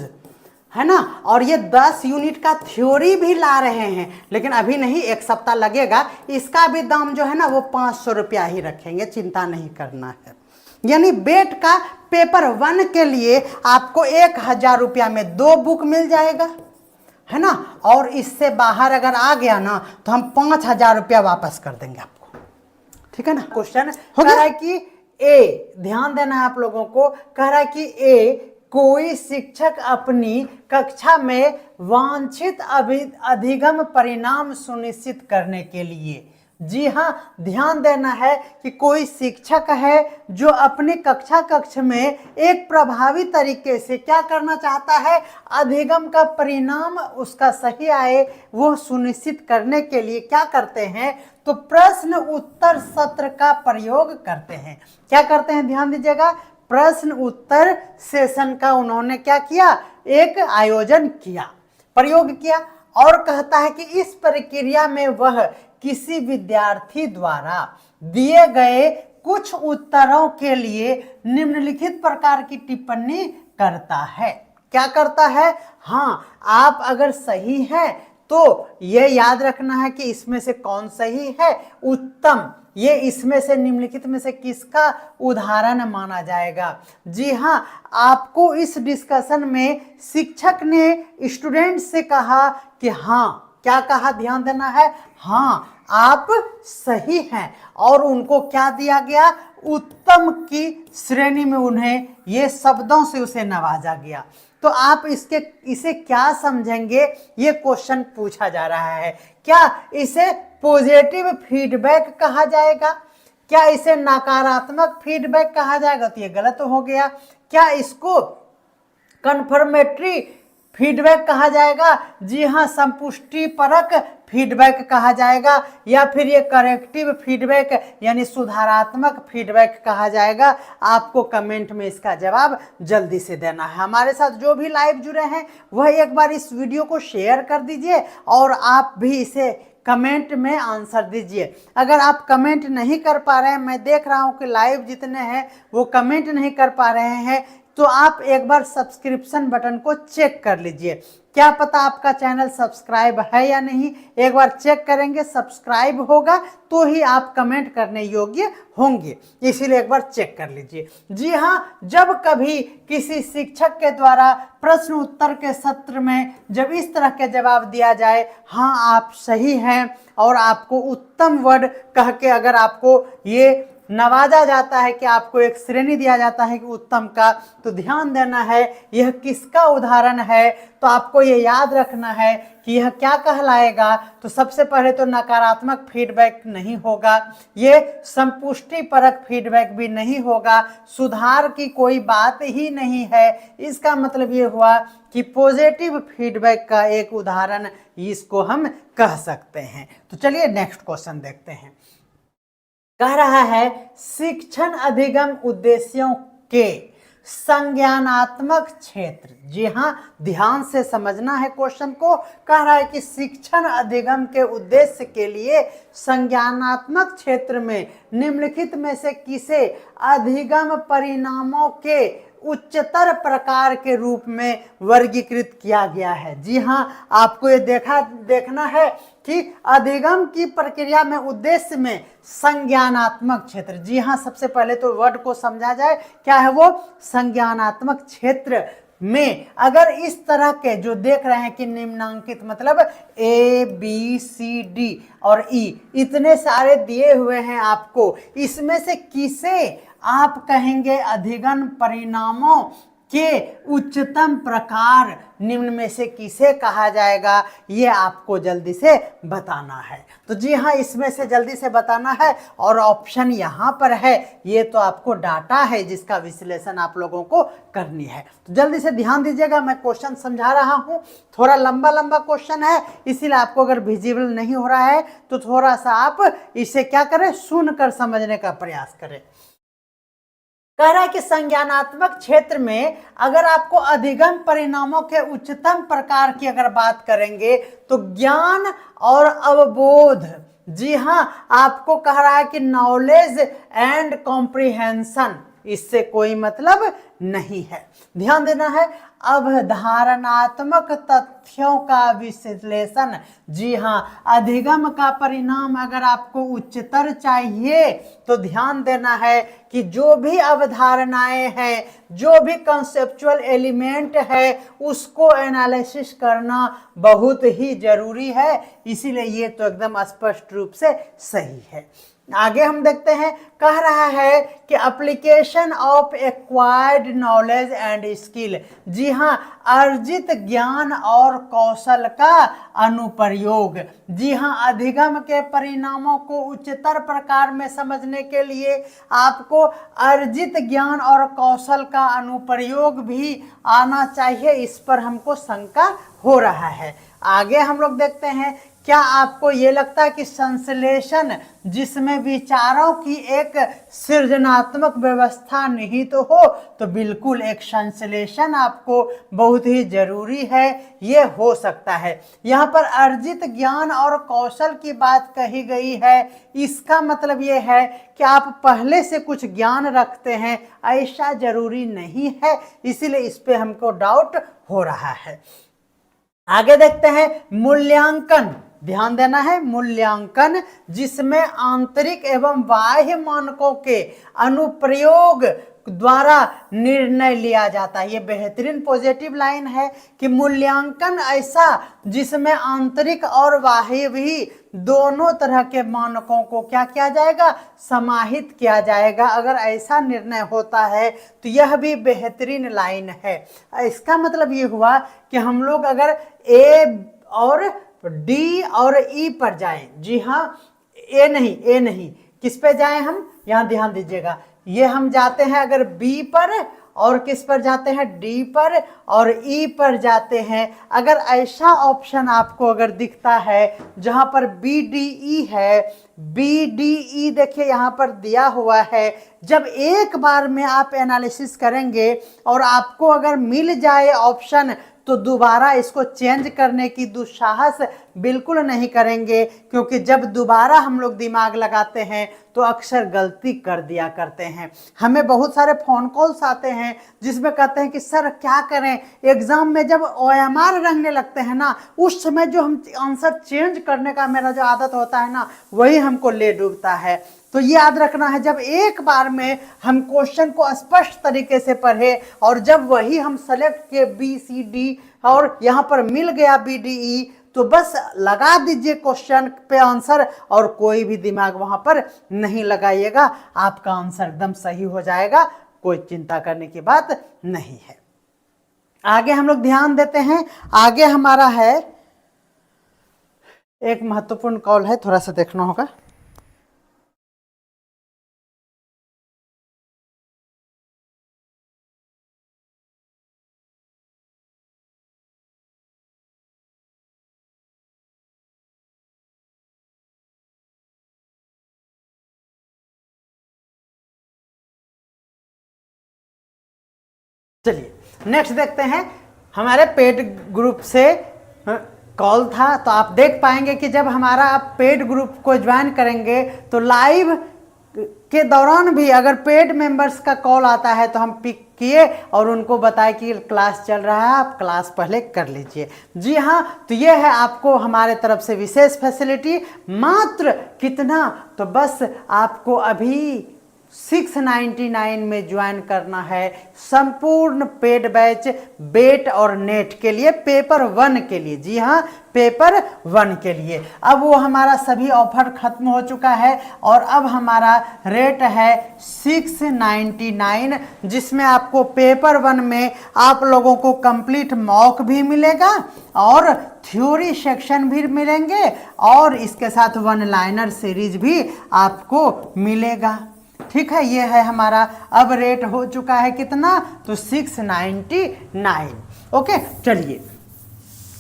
है ना। और ये 10 यूनिट का थ्योरी भी ला रहे हैं, लेकिन अभी नहीं, 1 सप्ताह लगेगा। इसका भी दाम जो है ना वो 500 रुपया ही रखेंगे, चिंता नहीं करना है। यानी बेट का पेपर 1 के लिए आपको 1000 रुपया में 2 बुक मिल जाएगा, है ना। और इससे बाहर अगर आ गया ना तो हम 5000 रुपया वापस कर देंगे आपको, ठीक है ना। क्वेश्चन कह रहा है कि ए, ध्यान देना है आप लोगों को, कह रहा है कि ए, कोई शिक्षक अपनी कक्षा में वांछित अधिगम परिणाम सुनिश्चित करने के लिए, जी हाँ, ध्यान देना है कि कोई शिक्षक है जो अपने कक्ष में एक प्रभावी तरीके से क्या करना चाहता है, अधिगम का परिणाम उसका सही आए, वो सुनिश्चित करने के लिए क्या करते हैं, तो प्रश्न उत्तर सत्र का प्रयोग करते हैं। क्या करते हैं, ध्यान दीजिएगा, प्रश्न उत्तर सेशन का उन्होंने क्या किया, एक आयोजन किया, प्रयोग किया। और कहता है कि इस प्रक्रिया में वह किसी विद्यार्थी द्वारा दिए गए कुछ उत्तरों के लिए निम्नलिखित प्रकार की टिप्पणी करता है। क्या करता है, हाँ, आप अगर सही है तो ये याद रखना है कि इसमें से कौन सही है, उत्तम, ये इसमें से निम्नलिखित में से किसका उदाहरण माना जाएगा। जी हाँ, आपको इस डिस्कशन में शिक्षक ने स्टूडेंट से कहा कि हाँ, क्या कहा, ध्यान देना है, हाँ, आप सही हैं। और उनको क्या दिया गया, उत्तम की श्रेणी में उन्हें ये शब्दों से उसे नवाजा गया। तो आप इसे क्या समझेंगे, ये क्वेश्चन पूछा जा रहा है। क्या इसे पॉजिटिव फीडबैक कहा जाएगा, क्या इसे नकारात्मक फीडबैक कहा जाएगा, तो ये गलत हो गया। क्या इसको कन्फर्मेटरी फीडबैक कहा जाएगा, जी हाँ संपुष्टि परक फीडबैक कहा जाएगा, या फिर ये करेक्टिव फीडबैक यानी सुधारात्मक फीडबैक कहा जाएगा। आपको कमेंट में इसका जवाब जल्दी से देना है। हमारे साथ जो भी लाइव जुड़े हैं वह एक बार इस वीडियो को शेयर कर दीजिए और आप भी इसे कमेंट में आंसर दीजिए। अगर आप कमेंट नहीं कर पा रहे हैं, मैं देख रहा हूं कि लाइव जितने हैं वो कमेंट नहीं कर पा रहे हैं, तो आप एक बार सब्सक्रिप्शन बटन को चेक कर लीजिए। क्या पता आपका चैनल सब्सक्राइब है या नहीं, एक बार चेक करेंगे। सब्सक्राइब होगा तो ही आप कमेंट करने योग्य होंगे, इसीलिए एक बार चेक कर लीजिए। जी हाँ, जब कभी किसी शिक्षक के द्वारा प्रश्न उत्तर के सत्र में जब इस तरह के जवाब दिया जाए, हाँ आप सही हैं, और आपको उत्तम वर्ड कह के अगर आपको ये नवाजा जाता है कि आपको एक श्रेणी दिया जाता है कि उत्तम का, तो ध्यान देना है यह किसका उदाहरण है। तो आपको ये याद रखना है कि यह क्या कहलाएगा। तो सबसे पहले तो नकारात्मक फीडबैक नहीं होगा, ये संपुष्टि परक फीडबैक भी नहीं होगा, सुधार की कोई बात ही नहीं है। इसका मतलब ये हुआ कि पॉजिटिव फीडबैक का एक उदाहरण इसको हम कह सकते हैं। तो चलिए नेक्स्ट क्वेश्चन देखते हैं। कह रहा है शिक्षण अधिगम उद्देश्यों के संज्ञानात्मक क्षेत्र। जी हाँ, ध्यान से समझना है क्वेश्चन को। कह रहा है कि शिक्षण अधिगम के उद्देश्य के लिए संज्ञानात्मक क्षेत्र में निम्नलिखित में से किसे अधिगम परिणामों के उच्चतर प्रकार के रूप में वर्गीकृत किया गया है। जी हाँ, आपको ये देखना है कि अधिगम की प्रक्रिया में उद्देश्य में संज्ञानात्मक क्षेत्र। जी हाँ, सबसे पहले तो वर्ड को समझा जाए, क्या है वो संज्ञानात्मक क्षेत्र में अगर इस तरह के जो देख रहे हैं कि निम्नांकित मतलब A B C D और E इतने सारे दिए हुए हैं आपको, इसमें से किसे आप कहेंगे अधिगम परिणामों के उच्चतम प्रकार निम्न में से किसे कहा जाएगा, ये आपको जल्दी से बताना है। तो जी हाँ, इसमें से जल्दी से बताना है और ऑप्शन यहाँ पर है, ये तो आपको डाटा है जिसका विश्लेषण आप लोगों को करनी है। तो जल्दी से ध्यान दीजिएगा, मैं क्वेश्चन समझा रहा हूँ, थोड़ा लंबा क्वेश्चन है, इसीलिए आपको अगर विजिबल नहीं हो रहा है तो थोड़ा सा आप इसे क्या करें, सुनकर समझने का प्रयास करें। कह रहा है कि संज्ञानात्मक क्षेत्र में अगर आपको अधिगम परिणामों के उच्चतम प्रकार की अगर बात करेंगे तो ज्ञान और अवबोध। जी हाँ, आपको कह रहा है कि नॉलेज एंड कॉम्प्रिहेंशन, इससे कोई मतलब नहीं है। ध्यान देना है, अवधारणात्मक तथ्यों का विश्लेषण। जी हाँ, अधिगम का परिणाम अगर आपको उच्चतर चाहिए तो ध्यान देना है कि जो भी अवधारणाएं हैं, जो भी कॉन्सेप्चुअल एलिमेंट है, उसको एनालिसिस करना बहुत ही जरूरी है। इसीलिए ये तो एकदम स्पष्ट रूप से सही है। आगे हम देखते हैं, कह रहा है कि application of acquired knowledge and skill. जी हाँ, अर्जित ज्ञान और कौशल का अनुप्रयोग। जी हाँ, अधिगम के परिणामों को उच्चतर प्रकार में समझने के लिए आपको अर्जित ज्ञान और कौशल का अनुप्रयोग भी आना चाहिए, इस पर हमको शंका हो रहा है। आगे हम लोग देखते हैं, क्या आपको ये लगता है कि संश्लेषण जिसमें विचारों की एक सृजनात्मक व्यवस्था निहित हो, तो बिल्कुल एक संश्लेषण आपको बहुत ही जरूरी है, ये हो सकता है। यहाँ पर अर्जित ज्ञान और कौशल की बात कही गई है, इसका मतलब ये है कि आप पहले से कुछ ज्ञान रखते हैं, ऐसा जरूरी नहीं है, इसीलिए इस पे हमको डाउट हो रहा है। आगे देखते हैं, मूल्यांकन। ध्यान देना है, मूल्यांकन जिसमें आंतरिक एवं बाह्य मानकों के अनुप्रयोग द्वारा निर्णय लिया जाता है। ये बेहतरीन पॉजिटिव लाइन है कि मूल्यांकन ऐसा जिसमें आंतरिक और बाह्य भी दोनों तरह के मानकों को क्या किया जाएगा, समाहित किया जाएगा। अगर ऐसा निर्णय होता है तो यह भी बेहतरीन लाइन है। इसका मतलब ये हुआ कि हम लोग अगर ए और डी और ई पर जाएं, जी हाँ, ए नहीं, किस पे जाएं हम, यहां ध्यान दीजिएगा, ये हम जाते हैं अगर बी पर और किस पर जाते हैं, डी पर और ई पर जाते हैं। अगर ऐसा ऑप्शन आपको अगर दिखता है जहां पर बी डी ई है, बी डी ई देखिए यहां पर दिया हुआ है, जब एक बार में आप एनालिसिस करेंगे और आपको अगर मिल जाए ऑप्शन तो दोबारा इसको चेंज करने की दुस्साहस बिल्कुल नहीं करेंगे, क्योंकि जब दोबारा हम लोग दिमाग लगाते हैं तो अक्सर गलती कर दिया करते हैं। हमें बहुत सारे फ़ोन कॉल्स आते हैं जिसमें कहते हैं कि सर क्या करें, एग्ज़ाम में जब OMR रंगने लगते हैं ना, उस समय जो हम आंसर चेंज करने का मेरा जो आदत होता है ना, वही हमको ले डूबता है। तो ये याद रखना है, जब एक बार में हम क्वेश्चन को स्पष्ट तरीके से पढ़े और जब वही हम सेलेक्ट किए बी सी डी और यहाँ पर मिल गया बी डी ई, तो बस लगा दीजिए क्वेश्चन पे आंसर और कोई भी दिमाग वहाँ पर नहीं लगाइएगा, आपका आंसर एकदम सही हो जाएगा, कोई चिंता करने की बात नहीं है। आगे हम लोग ध्यान देते हैं, आगे हमारा है एक महत्वपूर्ण कॉल है, थोड़ा सा देखना होगा। चलिए नेक्स्ट देखते हैं, हमारे पेड ग्रुप से कॉल था, तो आप देख पाएंगे कि जब हमारा आप पेड ग्रुप को ज्वाइन करेंगे तो लाइव के दौरान भी अगर पेड मेंबर्स का कॉल आता है तो हम पिक किए और उनको बताए कि क्लास चल रहा है, आप क्लास पहले कर लीजिए। जी हाँ, तो ये है आपको हमारे तरफ से विशेष फैसिलिटी। मात्र कितना, तो बस आपको अभी 699 में ज्वाइन करना है संपूर्ण पेड बैच बेट और नेट के लिए, पेपर 1 के लिए। जी हाँ, पेपर 1 के लिए। अब वो हमारा सभी ऑफर खत्म हो चुका है और अब हमारा रेट है 699, जिसमें आपको पेपर 1 में आप लोगों को कंप्लीट मॉक भी मिलेगा और थ्योरी सेक्शन भी मिलेंगे और इसके साथ 1 लाइनर सीरीज भी आपको मिलेगा। ठीक है, ये है हमारा अब रेट हो चुका है कितना, तो 699। ओके, चलिए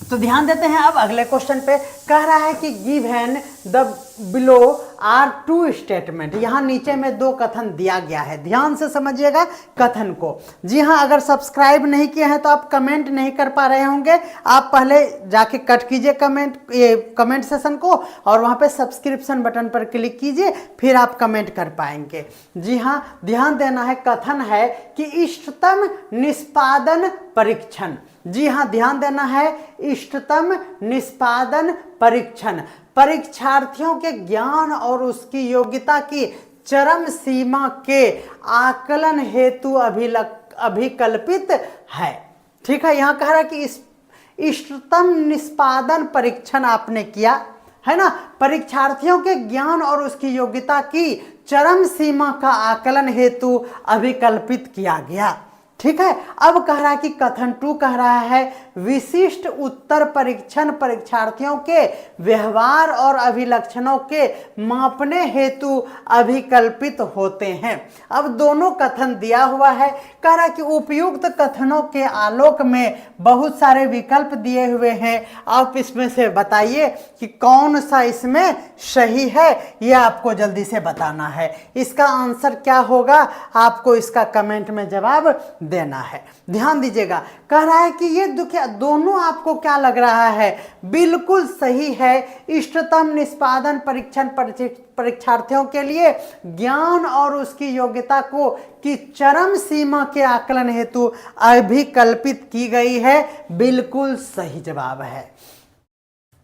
तो ध्यान देते हैं अब अगले क्वेश्चन पे। कह रहा है कि given the below are 2 statement, यहाँ नीचे में 2 कथन दिया गया है, ध्यान से समझिएगा कथन को। जी हाँ, अगर सब्सक्राइब नहीं किए हैं तो आप कमेंट नहीं कर पा रहे होंगे, आप पहले जाके कट कीजिए कमेंट सेशन को और वहाँ पे सब्सक्रिप्शन बटन पर क्लिक कीजिए, फिर आप कमेंट कर पाएंगे। जी हाँ, ध्यान देना है, कथन है कि इष्टतम निष्पादन परीक्षण। जी हाँ, ध्यान देना है, इष्टतम निष्पादन परीक्षण परीक्षार्थियों के ज्ञान और उसकी योग्यता की चरम सीमा के आकलन हेतु अभिकल्पित है। ठीक है, यहाँ कह रहा है कि इस इष्टतम निष्पादन परीक्षण आपने किया है ना, परीक्षार्थियों के ज्ञान और उसकी योग्यता की चरम सीमा का आकलन हेतु अभिकल्पित किया गया। ठीक है, अब कह रहा है कि कथन 2 कह रहा है विशिष्ट उत्तर परीक्षण परीक्षार्थियों के व्यवहार और अभिलक्षणों के मापने हेतु अभिकल्पित होते हैं। अब दोनों कथन दिया हुआ है, कह रहा है कि उपयुक्त कथनों के आलोक में बहुत सारे विकल्प दिए हुए हैं, आप इसमें से बताइए कि कौन सा इसमें सही है, यह आपको जल्दी से बताना है। इसका आंसर क्या होगा, आपको इसका कमेंट में जवाब देना है। ध्यान दीजिएगा, कह रहा है कि ये दोनों आपको क्या लग रहा है, बिल्कुल सही है। इष्टतम निष्पादन परीक्षण परीक्षार्थियों के लिए ज्ञान और उसकी योग्यता को की चरम सीमा के आकलन हेतु अभिकल्पित की गई है, बिल्कुल सही जवाब है।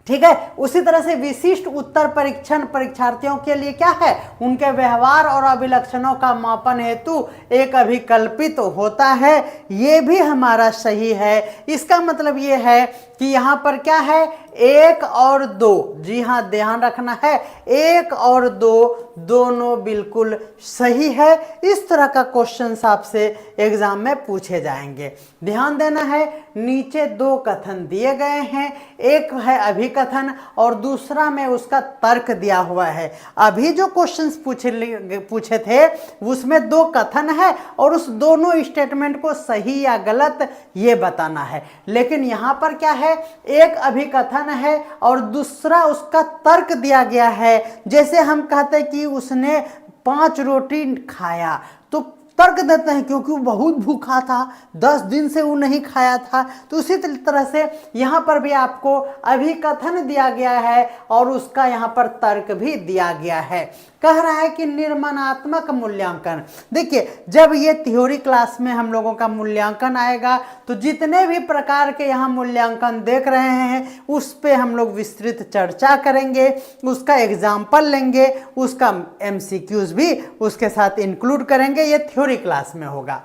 ठीक है। उसी तरह से विशिष्ट उत्तर परीक्षण परीक्षार्थियों के लिए क्या है, उनके व्यवहार और अभिलक्षणों का मापन हेतु एक अभिकल्पित होता है। ये भी हमारा सही है। इसका मतलब ये है कि यहाँ पर क्या है, 1 और 2, जी हाँ ध्यान रखना है, 1 और 2 दोनों बिल्कुल सही है। इस तरह का क्वेश्चन आपसे एग्जाम में पूछे जाएंगे। ध्यान देना है, नीचे 2 कथन दिए गए हैं, एक है अभिकथन और दूसरा में उसका तर्क दिया हुआ है। अभी जो क्वेश्चंस पूछे थे उसमें 2 कथन है और उस दोनों स्टेटमेंट को सही या गलत ये बताना है। लेकिन यहाँ पर क्या है, एक अभिकथन है और दूसरा उसका तर्क दिया गया है। जैसे हम कहते हैं कि उसने 5 रोटी खाया, तो तर्क देते हैं क्योंकि वो बहुत भूखा था, 10 दिन से वो नहीं खाया था। तो उसी तरह से यहाँ पर भी आपको अभिकथन दिया गया है और उसका यहाँ पर तर्क भी दिया गया है। कह रहा है कि निर्माणात्मक मूल्यांकन। देखिए, जब ये थ्योरी क्लास में हम लोगों का मूल्यांकन आएगा तो जितने भी प्रकार के यहाँ मूल्यांकन देख रहे हैं उस पे हम लोग विस्तृत चर्चा करेंगे, उसका एग्जाम्पल लेंगे, उसका MCQs भी उसके साथ इंक्लूड करेंगे। ये थ्योरी क्लास में होगा।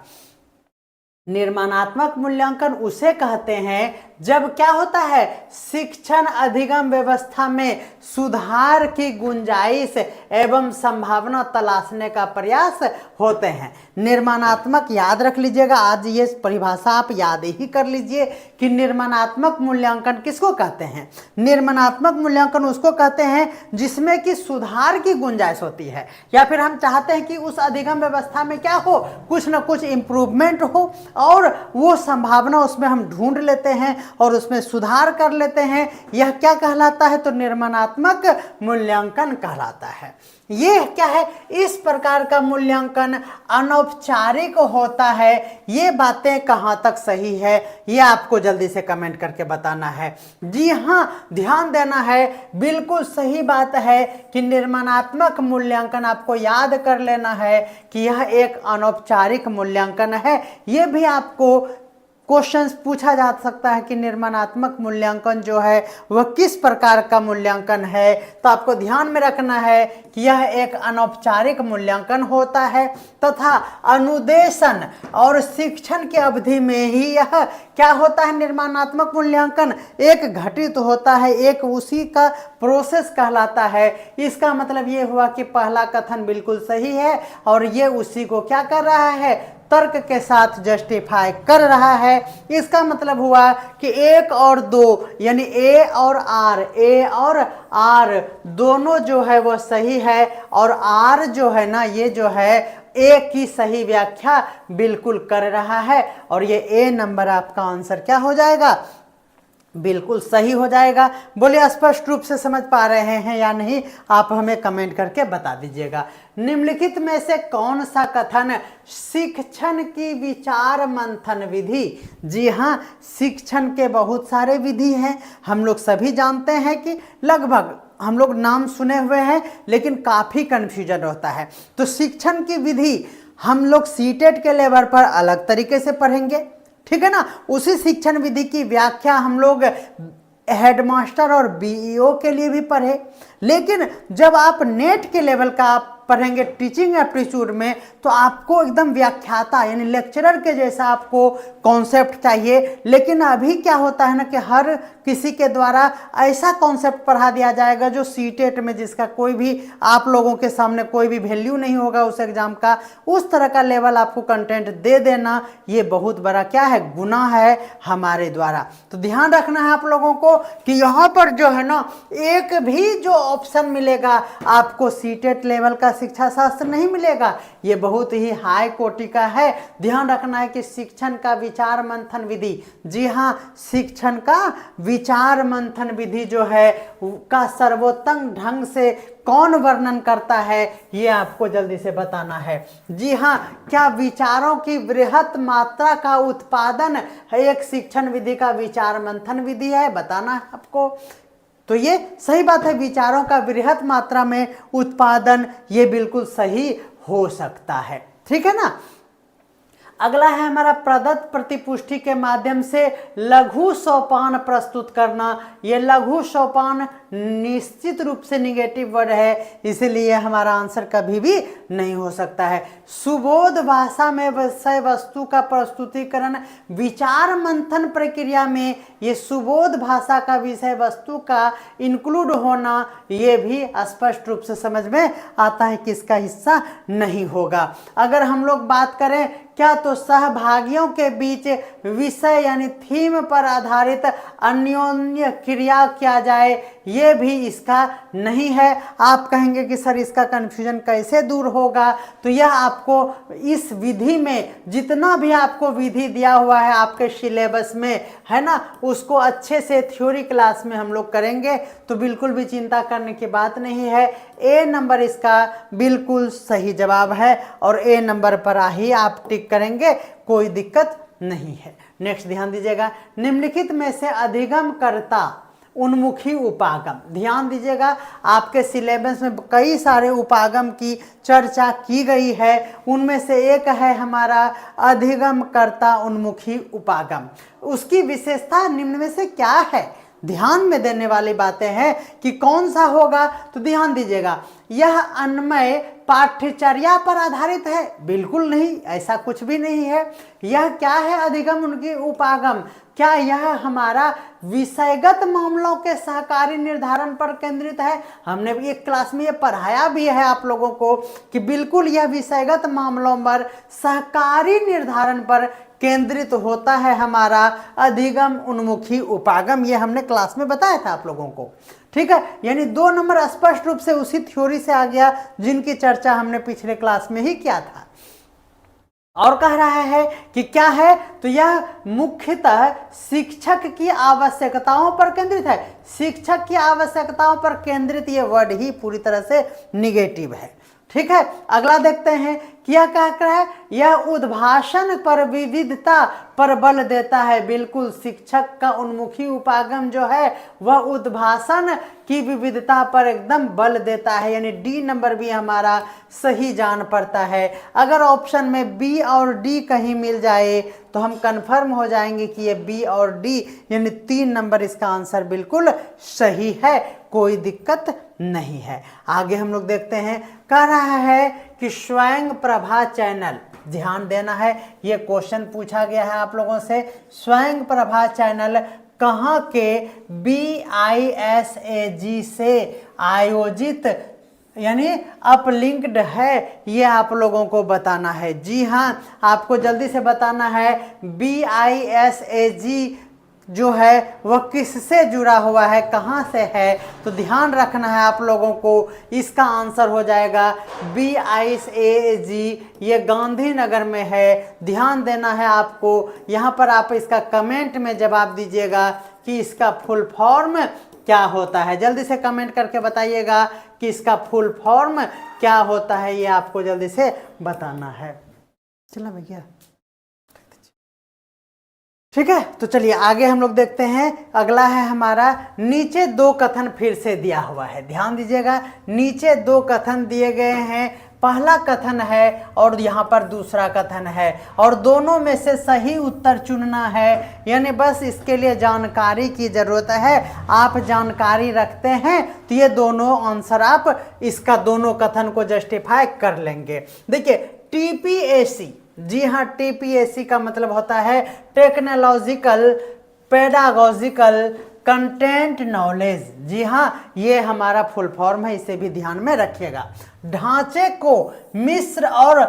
निर्माणात्मक मूल्यांकन उसे कहते हैं जब क्या होता है, शिक्षण अधिगम व्यवस्था में सुधार की गुंजाइश एवं संभावना तलाशने का प्रयास होते हैं। निर्माणात्मक याद रख लीजिएगा, आज ये परिभाषा आप याद ही कर लीजिए कि निर्माणात्मक मूल्यांकन किसको कहते हैं। निर्माणात्मक मूल्यांकन उसको कहते हैं जिसमें कि सुधार की गुंजाइश होती है, या फिर हम चाहते हैं कि उस अधिगम व्यवस्था में क्या हो, कुछ ना कुछ इम्प्रूवमेंट हो और वो संभावना उसमें हम ढूंढ लेते हैं और उसमें सुधार कर लेते हैं। यह क्या कहलाता है, तो निर्माणात्मक मूल्यांकन कहलाता है। ये क्या है, इस प्रकार का मूल्यांकन अनौपचारिक होता है। ये बातें कहाँ तक सही है ये आपको जल्दी से कमेंट करके बताना है। जी हाँ, ध्यान देना है, बिल्कुल सही बात है कि निर्माणात्मक मूल्यांकन आपको याद कर लेना है कि यह एक अनौपचारिक मूल्यांकन है। ये भी आपको क्वेश्चंस पूछा जा सकता है कि निर्माणात्मक मूल्यांकन जो है वह किस प्रकार का मूल्यांकन है। तो आपको ध्यान में रखना है कि यह एक अनौपचारिक मूल्यांकन होता है तथा अनुदेशन और शिक्षण की अवधि में ही यह क्या होता है, निर्माणात्मक मूल्यांकन एक घटित होता है, एक उसी का प्रोसेस कहलाता है। इसका मतलब ये हुआ कि पहला कथन बिल्कुल सही है और ये उसी को क्या कर रहा है, तर्क के साथ जस्टिफाई कर रहा है। इसका मतलब हुआ कि 1 और 2 यानी A और R दोनों जो है वो सही है और R जो है ना, ये जो है A की सही व्याख्या बिल्कुल कर रहा है और ये A नंबर आपका आंसर क्या हो जाएगा, बिल्कुल सही हो जाएगा। बोलिए स्पष्ट रूप से समझ पा रहे हैं या नहीं, आप हमें कमेंट करके बता दीजिएगा। निम्नलिखित में से कौन सा कथन शिक्षण की विचार मंथन विधि, जी हाँ, शिक्षण के बहुत सारे विधि हैं, हम लोग सभी जानते हैं कि लगभग हम लोग नाम सुने हुए हैं लेकिन काफ़ी कन्फ्यूजन होता है। तो शिक्षण की विधि हम लोग सीटेट के लेवल पर अलग तरीके से पढ़ेंगे, ठीक है ना। उसी शिक्षण विधि की व्याख्या हम लोग हेडमास्टर और बीईओ के लिए भी पढ़े, लेकिन जब आप नेट के लेवल का आप पढ़ेंगे टीचिंग एप्टीट्यूड में तो आपको एकदम व्याख्याता यानी लेक्चरर के जैसा आपको कॉन्सेप्ट चाहिए। लेकिन अभी क्या होता है ना कि हर किसी के द्वारा ऐसा कॉन्सेप्ट पढ़ा दिया जाएगा जो सीटेट में, जिसका कोई भी आप लोगों के सामने कोई भी वैल्यू नहीं होगा उस एग्जाम का, उस तरह का लेवल आपको कंटेंट दे देना, ये बहुत बड़ा क्या है, गुनाह है हमारे द्वारा। तो ध्यान रखना है आप लोगों को कि यहाँ पर जो है ना एक भी जो ऑप्शन मिलेगा आपको सीटेट लेवल का शिक्षा शास्त्र नहीं मिलेगा, ये बहुत ही हाई कोटि का है। ध्यान रखना है कि शिक्षण का विचार मंथन विधि, जी हाँ, शिक्षण का विचार मंथन विधि जो है का सर्वोत्तम ढंग से कौन वर्णन करता है ये आपको जल्दी से बताना है। जी हाँ, क्या विचारों की वृहत मात्रा का उत्पादन एक शिक्षण विधि का विचार मंथन विधि है, बताना है आपको। तो ये सही बात है, विचारों का वृहत मात्रा में उत्पादन ये बिल्कुल सही हो सकता है, ठीक है ना। अगला है हमारा प्रदत्त प्रतिपुष्टि के माध्यम से लघु सोपान प्रस्तुत करना। ये लघु सोपान निश्चित रूप से निगेटिव वर्ड है, इसलिए हमारा आंसर कभी भी नहीं हो सकता है। सुबोध भाषा में विषय वस्तु का प्रस्तुतिकरण विचार मंथन प्रक्रिया में ये सुबोध भाषा का विषय वस्तु का इंक्लूड होना ये भी स्पष्ट रूप से समझ में आता है कि इसका हिस्सा नहीं होगा। अगर हम लोग बात करें क्या तो सहभागियों के बीच विषय यानी थीम पर आधारित अन्योन्य क्रिया किया जाए, ये भी इसका नहीं है। आप कहेंगे कि सर इसका कन्फ्यूजन कैसे दूर होगा, तो यह आपको इस विधि में जितना भी आपको विधि दिया हुआ है आपके सिलेबस में है ना, उसको अच्छे से थ्योरी क्लास में हम लोग करेंगे, तो बिल्कुल भी चिंता करने की बात नहीं है। ए नंबर इसका बिल्कुल सही जवाब है और ए नंबर पर ही आप टिक करेंगे, कोई दिक्कत नहीं है। नेक्स्ट ध्यान दीजिएगा, निम्नलिखित में से अधिगम कर्ता उन्मुखी उपागम। ध्यान दीजिएगा, आपके सिलेबस में कई सारे उपागम की चर्चा की गई है, उनमें से एक है हमारा अधिगम कर्ता उन्मुखी उपागम। उसकी विशेषता निम्न में से क्या है, ध्यान में देने वाली बातें हैं कि कौन सा होगा। तो ध्यान दीजिएगा, यह अन्वय पाठ्यचर्या पर आधारित है, बिल्कुल नहीं, ऐसा कुछ भी नहीं है। यह क्या है, अधिगम उनकी उपागम, क्या यह हमारा विषयगत मामलों के सहकारी निर्धारण पर केंद्रित है। हमने भी एक क्लास में ये पढ़ाया भी है आप लोगों को कि बिल्कुल यह विषयगत मामलों पर सहकारी निर्धारण पर केंद्रित होता है हमारा अधिगम उन्मुखी उपागम, ये हमने क्लास में बताया था आप लोगों को। ठीक है, यानी 2 नंबर स्पष्ट रूप से उसी थ्योरी से आ गया जिनकी चर्चा हमने पिछले क्लास में ही किया था। और कह रहा है कि क्या है, तो यह मुख्यतः शिक्षक की आवश्यकताओं पर केंद्रित है। शिक्षक की आवश्यकताओं पर केंद्रित ये वर्ड ही पूरी तरह से निगेटिव है। ठीक है, अगला देखते हैं कि यह क्या कह रहा है, यह उद्भाषण पर विविधता पर बल देता है। बिल्कुल, शिक्षक का उन्मुखी उपागम जो है वह उद्भाषण की विविधता पर एकदम बल देता है, यानी डी नंबर भी हमारा सही जान पड़ता है। अगर ऑप्शन में बी और डी कहीं मिल जाए तो हम कंफर्म हो जाएंगे कि ये बी और डी यानी 3 नंबर इसका आंसर बिल्कुल सही है, कोई दिक्कत नहीं है। आगे हम लोग देखते हैं, कह रहा है कि स्वयं प्रभा चैनल, ध्यान देना है, ये क्वेश्चन पूछा गया है आप लोगों से। स्वयं प्रभा चैनल कहाँ के BISAG से आयोजित यानी अपलिंक्ड है, ये आप लोगों को बताना है। जी हाँ, आपको जल्दी से बताना है BISAG जो है वह किससे जुड़ा हुआ है, कहाँ से है, तो ध्यान रखना है आप लोगों को। इसका आंसर हो जाएगा BISAG, ये गांधीनगर में है। ध्यान देना है आपको, यहाँ पर आप इसका कमेंट में जवाब दीजिएगा कि इसका फुल फॉर्म क्या होता है। जल्दी से कमेंट करके बताइएगा कि इसका फुल फॉर्म क्या होता है, ये आपको जल्दी से बताना है। चला भैया, ठीक है, तो चलिए आगे हम लोग देखते हैं। अगला है हमारा, नीचे 2 कथन फिर से दिया हुआ है। ध्यान दीजिएगा, नीचे 2 कथन दिए गए हैं। पहला कथन है और यहाँ पर दूसरा कथन है, और दोनों में से सही उत्तर चुनना है, यानी बस इसके लिए जानकारी की ज़रूरत है। आप जानकारी रखते हैं तो ये दोनों आंसर आप इसका दोनों कथन को जस्टिफाई कर लेंगे। देखिए TPAC, जी हाँ, TPAC का मतलब होता है टेक्नोलॉजिकल पेडागोजिकल कंटेंट नॉलेज। जी हाँ, ये हमारा फुल फॉर्म है, इसे भी ध्यान में रखिएगा। ढांचे को मिस्र और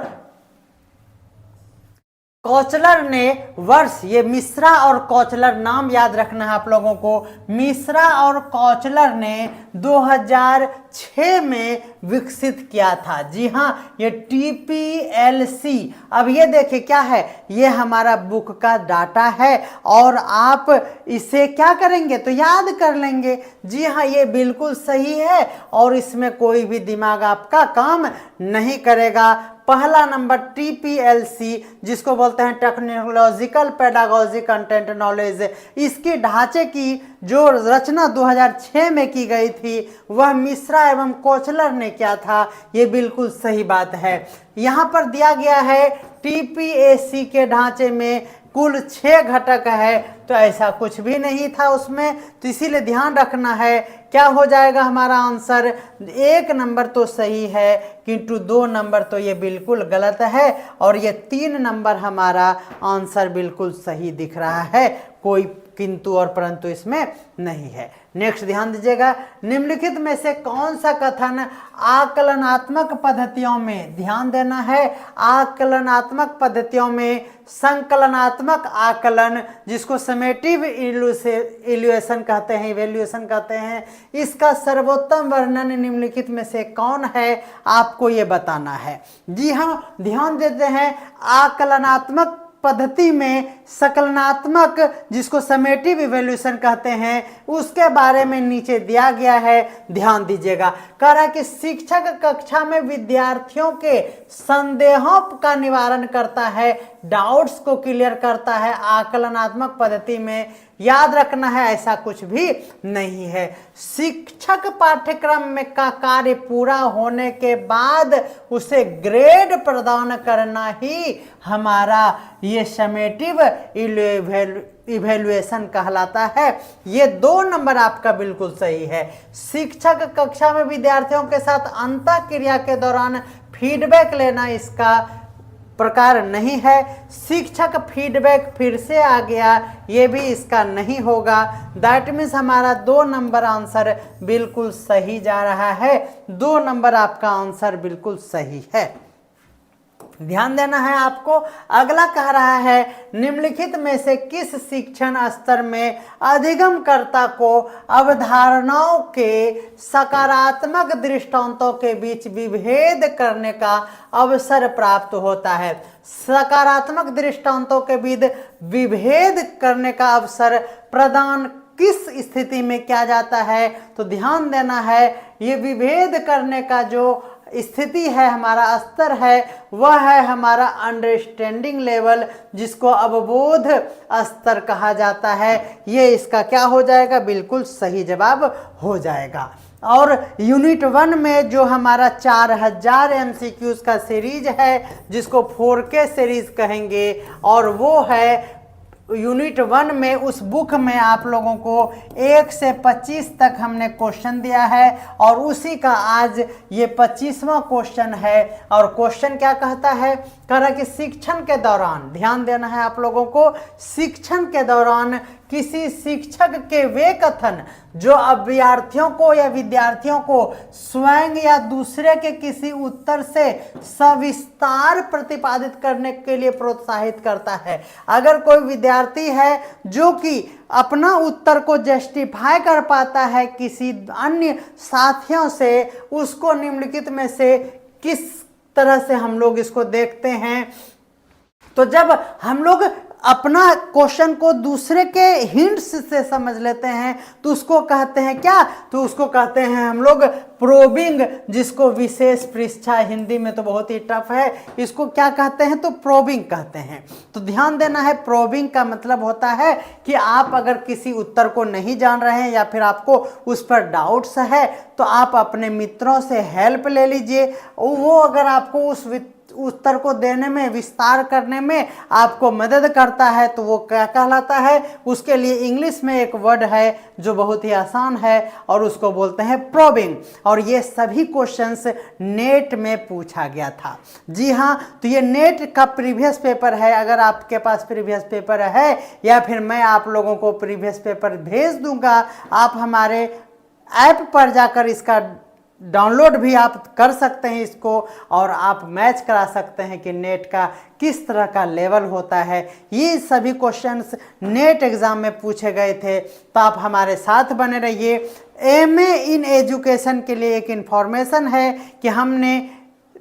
कोचलर ने वर्ष, ये मिश्रा और कोचलर नाम याद रखना है आप लोगों को। मिश्रा और कोचलर ने 2006 में विकसित किया था। जी हाँ, ये TPLC। अब ये देखिए क्या है, ये हमारा बुक का डाटा है और आप इसे क्या करेंगे तो याद कर लेंगे। जी हाँ, ये बिल्कुल सही है और इसमें कोई भी दिमाग आपका काम नहीं करेगा। पहला नंबर TPLC जिसको बोलते हैं टेक्नोलॉजिकल पेडागोजी कंटेंट नॉलेज, इसकी ढांचे की जो रचना 2006 में की गई थी वह मिश्रा एवं कोचलर ने किया था। ये बिल्कुल सही बात है। यहाँ पर दिया गया है TPAC के ढांचे में कुल 6 घटक है, तो ऐसा कुछ भी नहीं था उसमें, तो इसीलिए ध्यान रखना है। क्या हो जाएगा हमारा आंसर? 1 नंबर तो सही है किंतु 2 नंबर तो ये बिल्कुल गलत है, और ये 3 नंबर हमारा आंसर बिल्कुल सही दिख रहा है, कोई किंतु और परंतु इसमें नहीं है। नेक्स्ट ध्यान दीजिएगा, निम्नलिखित में से कौन सा कथन आकलनात्मक पद्धतियों में, ध्यान देना है, आकलनात्मक पद्धतियों में संकलनात्मक आकलन जिसको समेटिव इवैल्यूएशन कहते हैं, इवैल्यूएशन कहते हैं, इसका सर्वोत्तम वर्णन निम्नलिखित में से कौन है, आपको ये बताना है। जी हाँ, ध्यान देते हैं, आकलनात्मक पद्धति में सकलनात्मक जिसको समेटिव इवैल्यूएशन कहते हैं उसके बारे में नीचे दिया गया है, ध्यान दीजिएगा। कह रहा है कि शिक्षक कक्षा में विद्यार्थियों के संदेहों का निवारण करता है, डाउट्स को क्लियर करता है। आकलनात्मक पद्धति में याद रखना है ऐसा कुछ भी नहीं है। शिक्षक पाठ्यक्रम में का कार्य पूरा होने के बाद उसे ग्रेड प्रदान करना ही हमारा ये समेटिव इवैल्यूएशन कहलाता है। ये 2 नंबर आपका बिल्कुल सही है। शिक्षक कक्षा में विद्यार्थियों के साथ अंतःक्रिया के दौरान फीडबैक लेना इसका प्रकार नहीं है। शिक्षक फीडबैक फिर से आ गया, ये भी इसका नहीं होगा। दैट मीन्स हमारा 2 नंबर आंसर बिल्कुल सही जा रहा है। 2 नंबर आपका आंसर बिल्कुल सही है। ध्यान देना है आपको। अगला कह रहा है, निम्नलिखित में से किस शिक्षण स्तर में अधिगमकर्ता को अवधारणाओं के सकारात्मक दृष्टांतों के बीच विभेद करने का अवसर प्राप्त होता है? सकारात्मक दृष्टांतों के बीच विभेद करने का अवसर प्रदान किस स्थिति में किया जाता है? तो ध्यान देना है, ये विभेद करने का जो स्थिति है, हमारा स्तर है, वह है हमारा अंडरस्टैंडिंग लेवल जिसको अवबोध स्तर कहा जाता है। ये इसका क्या हो जाएगा? बिल्कुल सही जवाब हो जाएगा। और यूनिट 1 में जो हमारा 4000 MCQs का सीरीज है जिसको 4K सीरीज कहेंगे, और वो है यूनिट 1 में उस बुक में आप लोगों को 1 से 25 तक हमने क्वेश्चन दिया है, और उसी का आज ये 25वां क्वेश्चन है। और क्वेश्चन क्या कहता है? कह रहा कि शिक्षण के दौरान, ध्यान देना है आप लोगों को, शिक्षण के दौरान किसी शिक्षक के वे कथन जो अभ्यर्थियों को या विद्यार्थियों को स्वयं या दूसरे के किसी उत्तर से सविस्तार प्रतिपादित करने के लिए प्रोत्साहित करता है। अगर कोई विद्यार्थी है जो कि अपना उत्तर को जस्टिफाई कर पाता है किसी अन्य साथियों से, उसको निम्नलिखित में से किस तरह से हम लोग इसको देखते हैं? तो जब हम लोग अपना क्वेश्चन को दूसरे के हिंट्स से समझ लेते हैं तो उसको कहते हैं क्या? तो उसको कहते हैं हम लोग प्रोबिंग, जिसको विशेष परीक्षा, हिंदी में तो बहुत ही टफ है, इसको क्या कहते हैं? तो प्रोबिंग कहते हैं। तो ध्यान देना है, प्रोबिंग का मतलब होता है कि आप अगर किसी उत्तर को नहीं जान रहे हैं या फिर आपको उस पर डाउट्स है तो आप अपने मित्रों से हेल्प ले लीजिए। वो अगर आपको उस उत्तर को देने में, विस्तार करने में आपको मदद करता है तो वो क्या कहलाता है? उसके लिए इंग्लिश में एक वर्ड है जो बहुत ही आसान है और उसको बोलते हैं प्रोबिंग। और ये सभी क्वेश्चंस नेट में पूछा गया था। जी हाँ, तो ये नेट का प्रीवियस पेपर है। अगर आपके पास प्रीवियस पेपर है या फिर मैं आप लोगों को प्रीवियस पेपर भेज दूंगा, आप हमारे ऐप पर जाकर इसका डाउनलोड भी आप कर सकते हैं इसको, और आप मैच करा सकते हैं कि नेट का किस तरह का लेवल होता है। ये सभी क्वेश्चंस नेट एग्जाम में पूछे गए थे, तो आप हमारे साथ बने रहिए। एमए इन एजुकेशन के लिए एक इन्फॉर्मेशन है कि हमने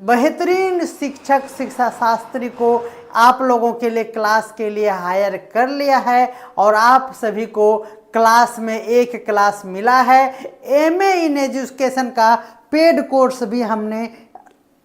बेहतरीन शिक्षक, शिक्षा शास्त्री को आप लोगों के लिए क्लास के लिए हायर कर लिया है, और आप सभी को क्लास में एक क्लास मिला है। एमए इन एजुकेशन का पेड कोर्स भी हमने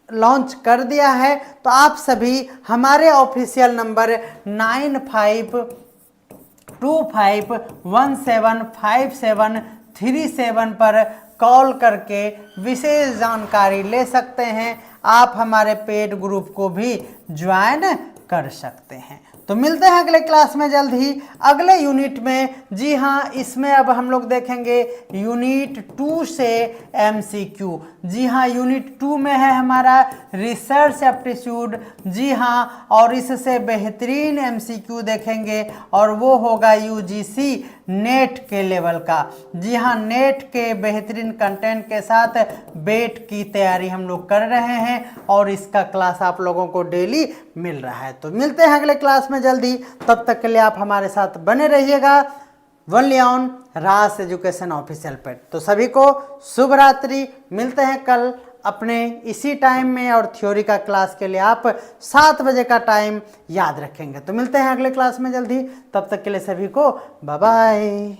लॉन्च कर दिया है, तो आप सभी हमारे ऑफिशियल नंबर 9525175737 पर कॉल करके विशेष जानकारी ले सकते हैं। आप हमारे पेड ग्रुप को भी ज्वाइन कर सकते हैं। तो मिलते हैं अगले क्लास में जल्द ही, अगले यूनिट में। जी हाँ, इसमें अब हम लोग देखेंगे यूनिट 2 से एमसीक्यू। जी हाँ, यूनिट 2 में है हमारा रिसर्च एप्टीट्यूड। जी हाँ, और इससे बेहतरीन एमसीक्यू देखेंगे और वो होगा यूजीसी नेट के लेवल का। जी हाँ, नेट के बेहतरीन कंटेंट के साथ बेट की तैयारी हम लोग कर रहे हैं और इसका क्लास आप लोगों को डेली मिल रहा है। तो मिलते हैं अगले क्लास में जल्दी, तब तक के लिए आप हमारे साथ बने रहिएगा वनली ऑन रास एजुकेशन ऑफिशियल पेड। तो सभी को शुभ रात्रि। मिलते हैं कल अपने इसी टाइम में, और थ्योरी का क्लास के लिए आप 7 बजे का टाइम याद रखेंगे। तो मिलते हैं अगले क्लास में जल्दी, तब तक के लिए सभी को बाय बाय।